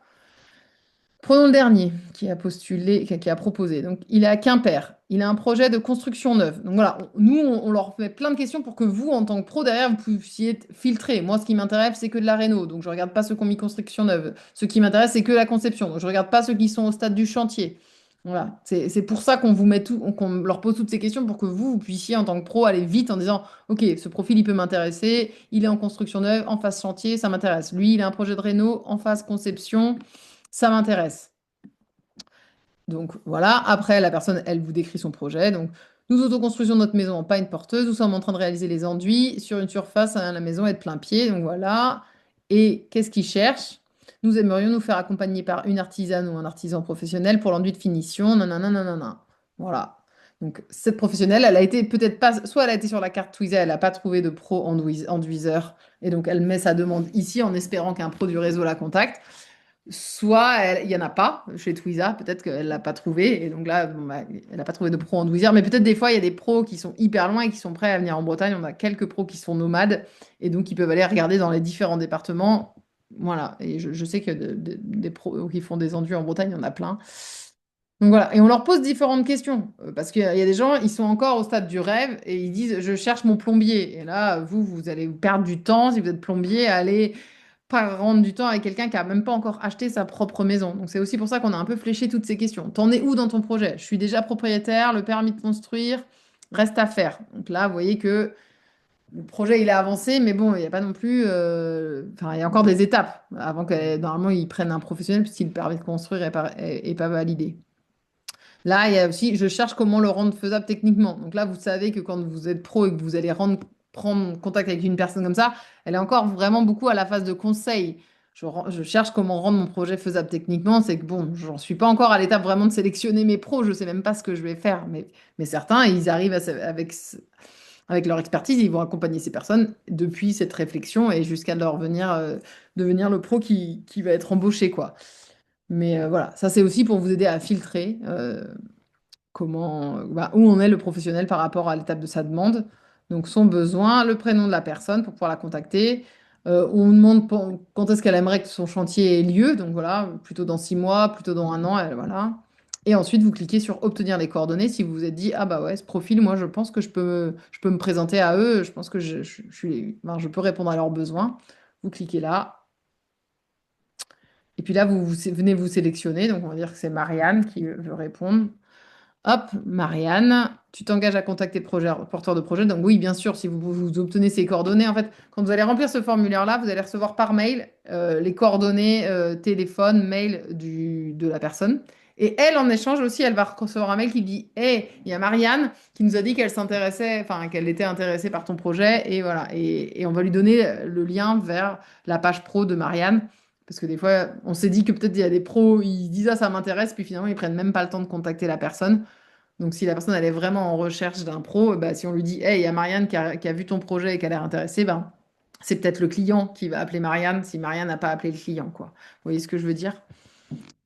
Prenons le dernier qui a postulé, qui a proposé. Donc, il est à Quimper. Il a un projet de construction neuve. Donc voilà, nous, on leur fait plein de questions pour que vous, en tant que pro, derrière, vous puissiez filtrer. Moi, ce qui m'intéresse, c'est que de la réno. Donc, je ne regarde pas ceux qui ont mis construction neuve. Ce qui m'intéresse, c'est que la conception. Donc, je ne regarde pas ceux qui sont au stade du chantier. Voilà, c'est pour ça qu'on vous met tout, qu'on leur pose toutes ces questions pour que vous puissiez, en tant que pro, aller vite en disant, OK, ce profil, il peut m'intéresser. Il est en construction neuve, en phase chantier, ça m'intéresse. Lui, il a un projet de réno, en phase conception, ça m'intéresse. Donc voilà, après la personne, elle vous décrit son projet. Donc nous autoconstruisons notre maison en paille porteuse. Nous sommes en train de réaliser les enduits sur une surface à la maison et de plein pied. Donc voilà. Et qu'est-ce qu'ils cherchent? Nous aimerions nous faire accompagner par une artisane ou un artisan professionnel pour l'enduit de finition. Nanana, nanana. Voilà. Donc cette professionnelle, elle a été peut-être pas, soit elle a été sur la carte Twiza, elle n'a pas trouvé de pro enduiseur. Et donc elle met sa demande ici en espérant qu'un pro du réseau la contacte. Soit il n'y en a pas chez Twiza, peut-être qu'elle ne l'a pas trouvé, et donc là, bon, bah, elle n'a pas trouvé de pro en Douizière, mais peut-être des fois, il y a des pros qui sont hyper loin et qui sont prêts à venir en Bretagne. On a quelques pros qui sont nomades, et donc ils peuvent aller regarder dans les différents départements. Voilà, et je sais que des pros qui font des enduits en Bretagne, il y en a plein. Donc voilà, et on leur pose différentes questions, parce qu'il y a des gens, ils sont encore au stade du rêve, et ils disent, je cherche mon plombier. Et là, vous allez perdre du temps, si vous êtes plombier, à aller pas rendre du temps avec quelqu'un qui a même pas encore acheté sa propre maison. Donc c'est aussi pour ça qu'on a un peu fléché toutes ces questions. T'en es où dans ton projet? Je suis déjà propriétaire, le permis de construire, reste à faire. Donc là, vous voyez que le projet il a avancé, mais bon, il n'y a pas non plus. Enfin, il y a encore des étapes avant que normalement ils prennent un professionnel puisque le permis de construire est pas validé. Là, il y a aussi, je cherche comment le rendre faisable techniquement. Donc là, vous savez que quand vous êtes pro et que vous allez prendre contact avec une personne comme ça, elle est encore vraiment beaucoup à la phase de conseil. Je cherche comment rendre mon projet faisable techniquement. C'est que bon, j'en suis pas encore à l'étape vraiment de sélectionner mes pros. Je sais même pas ce que je vais faire. Mais certains, ils arrivent avec leur expertise, ils vont accompagner ces personnes depuis cette réflexion et jusqu'à leur devenir le pro qui va être embauché, quoi. Mais voilà, ça c'est aussi pour vous aider à filtrer où en est le professionnel par rapport à l'étape de sa demande. Donc son besoin, le prénom de la personne pour pouvoir la contacter. On demande quand est-ce qu'elle aimerait que son chantier ait lieu. Donc voilà, plutôt dans 6 mois, plutôt dans un an, voilà. Et ensuite, vous cliquez sur obtenir les coordonnées si vous vous êtes dit, ah bah ouais, ce profil, moi je pense que je peux me présenter à eux, je pense que je peux répondre à leurs besoins. Vous cliquez là. Et puis là, vous venez vous sélectionner. Donc, on va dire que c'est Marianne qui veut répondre. Hop, Marianne, tu t'engages à contacter le porteur de projet. Donc oui, bien sûr, si vous obtenez ces coordonnées, en fait, quand vous allez remplir ce formulaire-là, vous allez recevoir par mail les coordonnées téléphone, mail de la personne. Et elle, en échange aussi, elle va recevoir un mail qui dit, Hey, il y a Marianne qui nous a dit qu'elle s'intéressait, enfin, qu'elle était intéressée par ton projet. Et voilà. Et on va lui donner le lien vers la page pro de Marianne. Parce que des fois, on s'est dit que peut-être il y a des pros, ils disent ah ça m'intéresse, puis finalement ils prennent même pas le temps de contacter la personne. Donc si la personne elle est vraiment en recherche d'un pro, bah, si on lui dit hey, il y a Marianne qui a vu ton projet et qui a l'air intéressée, ben, c'est peut-être le client qui va appeler Marianne si Marianne n'a pas appelé le client, quoi. Vous voyez ce que je veux dire?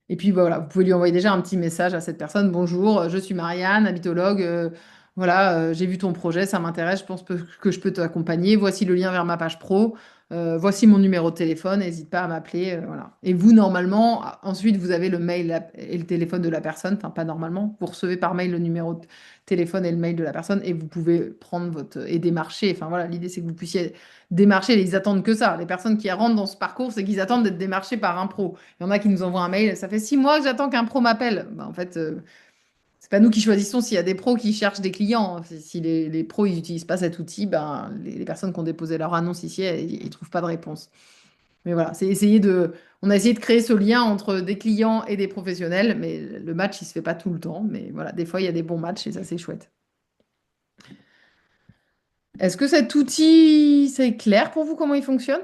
Et puis voilà, vous pouvez lui envoyer déjà un petit message à cette personne. Bonjour, je suis Marianne, habitologue. Voilà, j'ai vu ton projet, ça m'intéresse, je pense que je peux t'accompagner. Voici le lien vers ma page pro. Voici mon numéro de téléphone, n'hésite pas à m'appeler. Voilà. Et vous, normalement, ensuite, vous avez le mail et le téléphone de la personne. Enfin, pas normalement. Vous recevez par mail le numéro de téléphone et le mail de la personne et vous pouvez prendre et démarcher. Enfin, voilà, l'idée, c'est que vous puissiez démarcher. Ils attendent que ça. Les personnes qui rentrent dans ce parcours, c'est qu'ils attendent d'être démarchés par un pro. Il y en a qui nous envoient un mail. Ça fait 6 mois que j'attends qu'un pro m'appelle. Bah, en fait, c'est pas nous qui choisissons s'il y a des pros qui cherchent des clients. Si les pros ils n'utilisent pas cet outil, ben, les personnes qui ont déposé leur annonce ici, ils ne trouvent pas de réponse. Mais voilà, on a essayé de créer ce lien entre des clients et des professionnels, mais le match, il se fait pas tout le temps. Mais voilà, des fois, il y a des bons matchs et ça, c'est chouette. Est-ce que cet outil, c'est clair pour vous comment il fonctionne?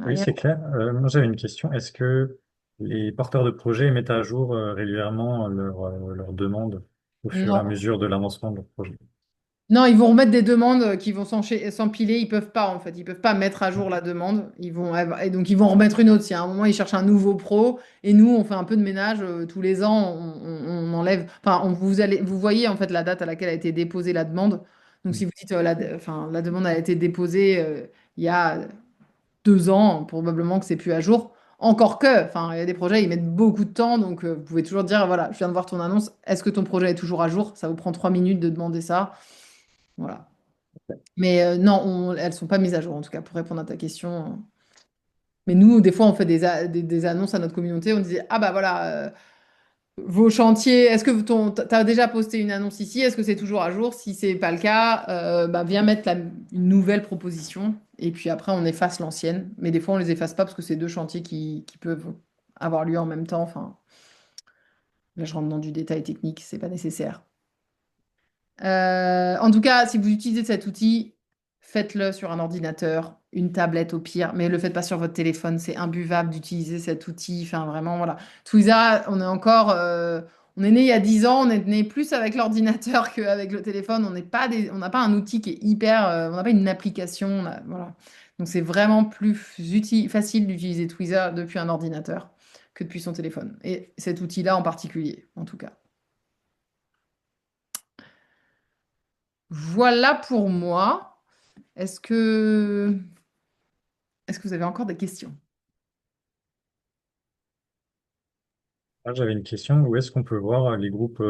Oui, c'est clair. Moi, j'avais une question. Est-ce que les porteurs de projets mettent à jour régulièrement leurs demandes au fur et à Non. mesure de l'avancement de leur projet. Non, ils vont remettre des demandes qui vont s'empiler. Ils peuvent pas, en fait. Ils peuvent pas mettre à jour la demande. Et donc, ils vont remettre une autre. Si à un moment, ils cherchent un nouveau pro, et nous, on fait un peu de ménage tous les ans, on enlève. Enfin, vous voyez, en fait, la date à laquelle a été déposée la demande. Donc, si vous dites, enfin, la demande a été déposée il y a 2 ans, probablement que c'est plus à jour. Encore que, enfin, il y a des projets, ils mettent beaucoup de temps. Donc, vous pouvez toujours dire, voilà, je viens de voir ton annonce. Est-ce que ton projet est toujours à jour? Ça vous prend 3 minutes de demander ça. Voilà. Mais non, elles sont pas mises à jour, en tout cas, pour répondre à ta question. Mais nous, des fois, on fait des annonces à notre communauté. On disait, ah bah voilà, vos chantiers, est-ce que t'as déjà posté une annonce ici? Est-ce que c'est toujours à jour? Si c'est pas le cas, bah, viens mettre une nouvelle proposition. Et puis après, on efface l'ancienne. Mais des fois, on les efface pas parce que c'est deux chantiers qui peuvent avoir lieu en même temps. Enfin, là, je rentre dans du détail technique, c'est pas nécessaire. En tout cas, si vous utilisez cet outil, faites-le sur un ordinateur, une tablette au pire, mais ne le faites pas sur votre téléphone. C'est imbuvable d'utiliser cet outil. Enfin, vraiment, voilà. Twiza, on est né il y a 10 ans, on est né plus avec l'ordinateur qu'avec le téléphone. On n'a pas un outil qui est hyper, on n'a pas une application. Voilà. Donc, c'est vraiment plus facile d'utiliser Twiza depuis un ordinateur que depuis son téléphone. Et cet outil-là en particulier, en tout cas. Voilà pour moi. Est-ce que, est-ce que vous avez encore des questions? Ah, j'avais une question, où est-ce qu'on peut voir les groupes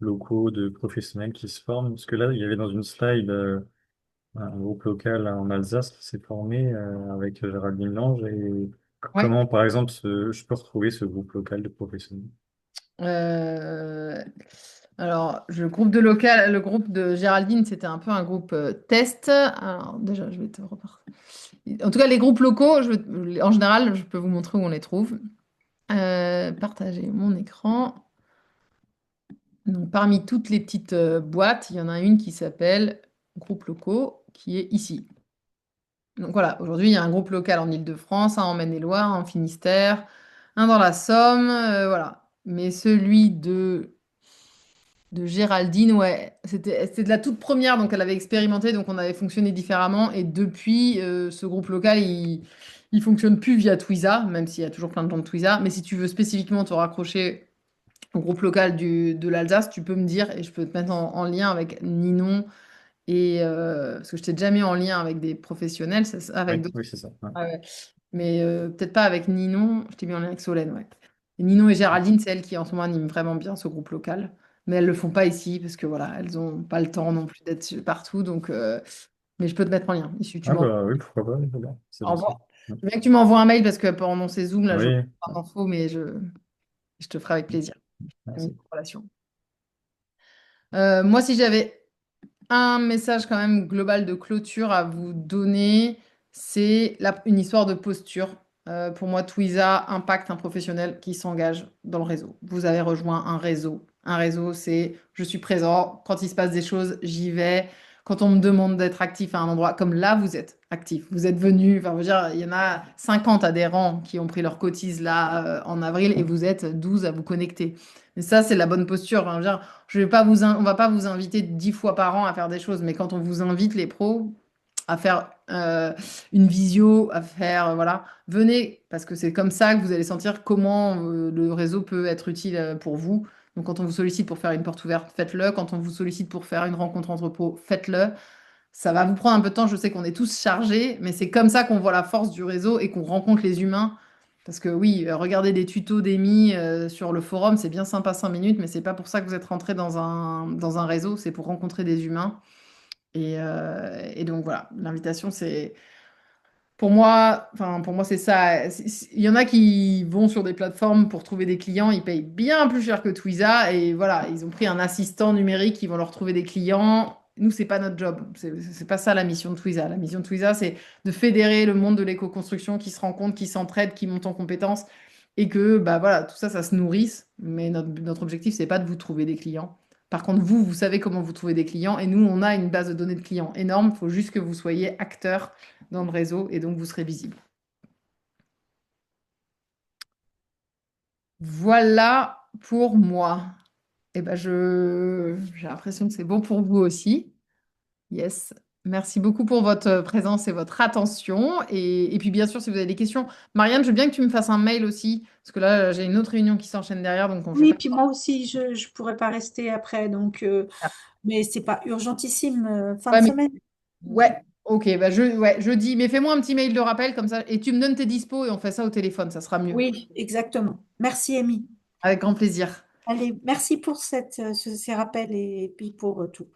locaux de professionnels qui se forment? Parce que là, il y avait dans une slide un groupe local en Alsace qui s'est formé avec Géraldine Lange. Et Ouais. comment, par exemple, je peux retrouver ce groupe local de professionnels? Euh, alors, le groupe de Géraldine, c'était un peu un groupe test. Alors, déjà, je vais te repartir. En tout cas, les groupes locaux, en général, je peux vous montrer où on les trouve. Partager mon écran. Donc, parmi toutes les petites boîtes, il y en a une qui s'appelle Groupes locaux, qui est ici. Donc voilà, aujourd'hui, il y a un groupe local en Île-de-France, un en Maine-et-Loire, un en Finistère, un dans la Somme, voilà. Mais celui de Géraldine, ouais, c'était de la toute première, donc elle avait expérimenté, donc on avait fonctionné différemment. Et depuis, ce groupe local, il fonctionne plus via Twiza, même s'il y a toujours plein de gens de Twiza. Mais si tu veux spécifiquement te raccrocher au groupe local de l'Alsace, tu peux me dire et je peux te mettre en lien avec Ninon et parce que je t'ai déjà mis en lien avec des professionnels, avec Oui, d'autres. oui, c'est ça. Ouais. Ah ouais. Mais peut-être pas avec Ninon. Je t'ai mis en lien avec Solène, ouais. Et Ninon et Géraldine, c'est elles qui en ce moment animent vraiment bien ce groupe local. Mais elles le font pas ici parce que voilà, elles ont pas le temps non plus d'être partout. Donc, mais je peux te mettre en lien. Tu Ah m'envoies. bah oui, pourquoi pas, oui, voilà. C'est gentil. Ouais. Je veux bien que tu m'envoies un mail parce que pendant ces Zooms là, je Oui, pas d'infos, mais je te ferai avec plaisir. Une merci. relation. Moi, si j'avais un message quand même global de clôture à vous donner, c'est une histoire de posture. Pour moi, Twiza impacte un professionnel qui s'engage dans le réseau. Vous avez rejoint un réseau. Un réseau, c'est je suis présent. Quand il se passe des choses, j'y vais. Quand on me demande d'être actif à un endroit, comme là, vous êtes actif. Vous êtes venu, enfin, je veux dire, il y en a 50 adhérents qui ont pris leur cotise là en avril et vous êtes 12 à vous connecter. Et ça, c'est la bonne posture. Enfin, je veux dire, on va pas vous inviter 10 fois par an à faire des choses, mais quand on vous invite, les pros, à faire une visio, à faire, voilà, venez, parce que c'est comme ça que vous allez sentir comment le réseau peut être utile pour vous. Donc, quand on vous sollicite pour faire une porte ouverte, faites-le. Quand on vous sollicite pour faire une rencontre entre pros, faites-le. Ça va vous prendre un peu de temps. Je sais qu'on est tous chargés, mais c'est comme ça qu'on voit la force du réseau et qu'on rencontre les humains. Parce que oui, regarder des tutos d'Emi sur le forum, c'est bien sympa 5 minutes, mais c'est pas pour ça que vous êtes rentré dans un réseau, c'est pour rencontrer des humains. Et donc voilà, l'invitation, c'est pour moi, c'est ça. Il y en a qui vont sur des plateformes pour trouver des clients, ils payent bien plus cher que Twiza, et voilà, ils ont pris un assistant numérique, ils vont leur trouver des clients. Nous, c'est pas notre job. C'est pas ça la mission de Twiza. La mission de Twiza, c'est de fédérer le monde de l'éco-construction qui se rencontre, qui s'entraide, qui monte en compétences, et que bah voilà, tout ça, ça se nourrisse. Mais notre objectif, c'est pas de vous trouver des clients. Par contre, vous savez comment vous trouvez des clients, et nous, on a une base de données de clients énorme. Il faut juste que vous soyez acteur dans le réseau et donc vous serez visible. Voilà pour moi. Eh ben, j'ai l'impression que c'est bon pour vous aussi. Yes. Merci beaucoup pour votre présence et votre attention. Et puis, bien sûr, si vous avez des questions, Marianne, je veux bien que tu me fasses un mail aussi, parce que là, j'ai une autre réunion qui s'enchaîne derrière, donc on ne fait Oui, pas. puis moi aussi, je ne pourrais pas rester après, donc, mais c'est pas urgentissime, fin de Ouais, semaine. ouais, ok, bah ouais, jeudi, mais fais-moi un petit mail de rappel comme ça, et tu me donnes tes dispos et on fait ça au téléphone, ça sera mieux. Oui, exactement. Merci, Amy. Avec grand plaisir. Allez, merci pour ces rappels et puis pour tout.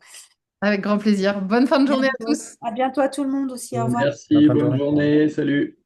Avec grand plaisir. Bonne fin de journée à Bientôt. tous. À bientôt à tout le monde aussi. Au revoir. Merci, Bonne fin de bonne journée. journée, salut.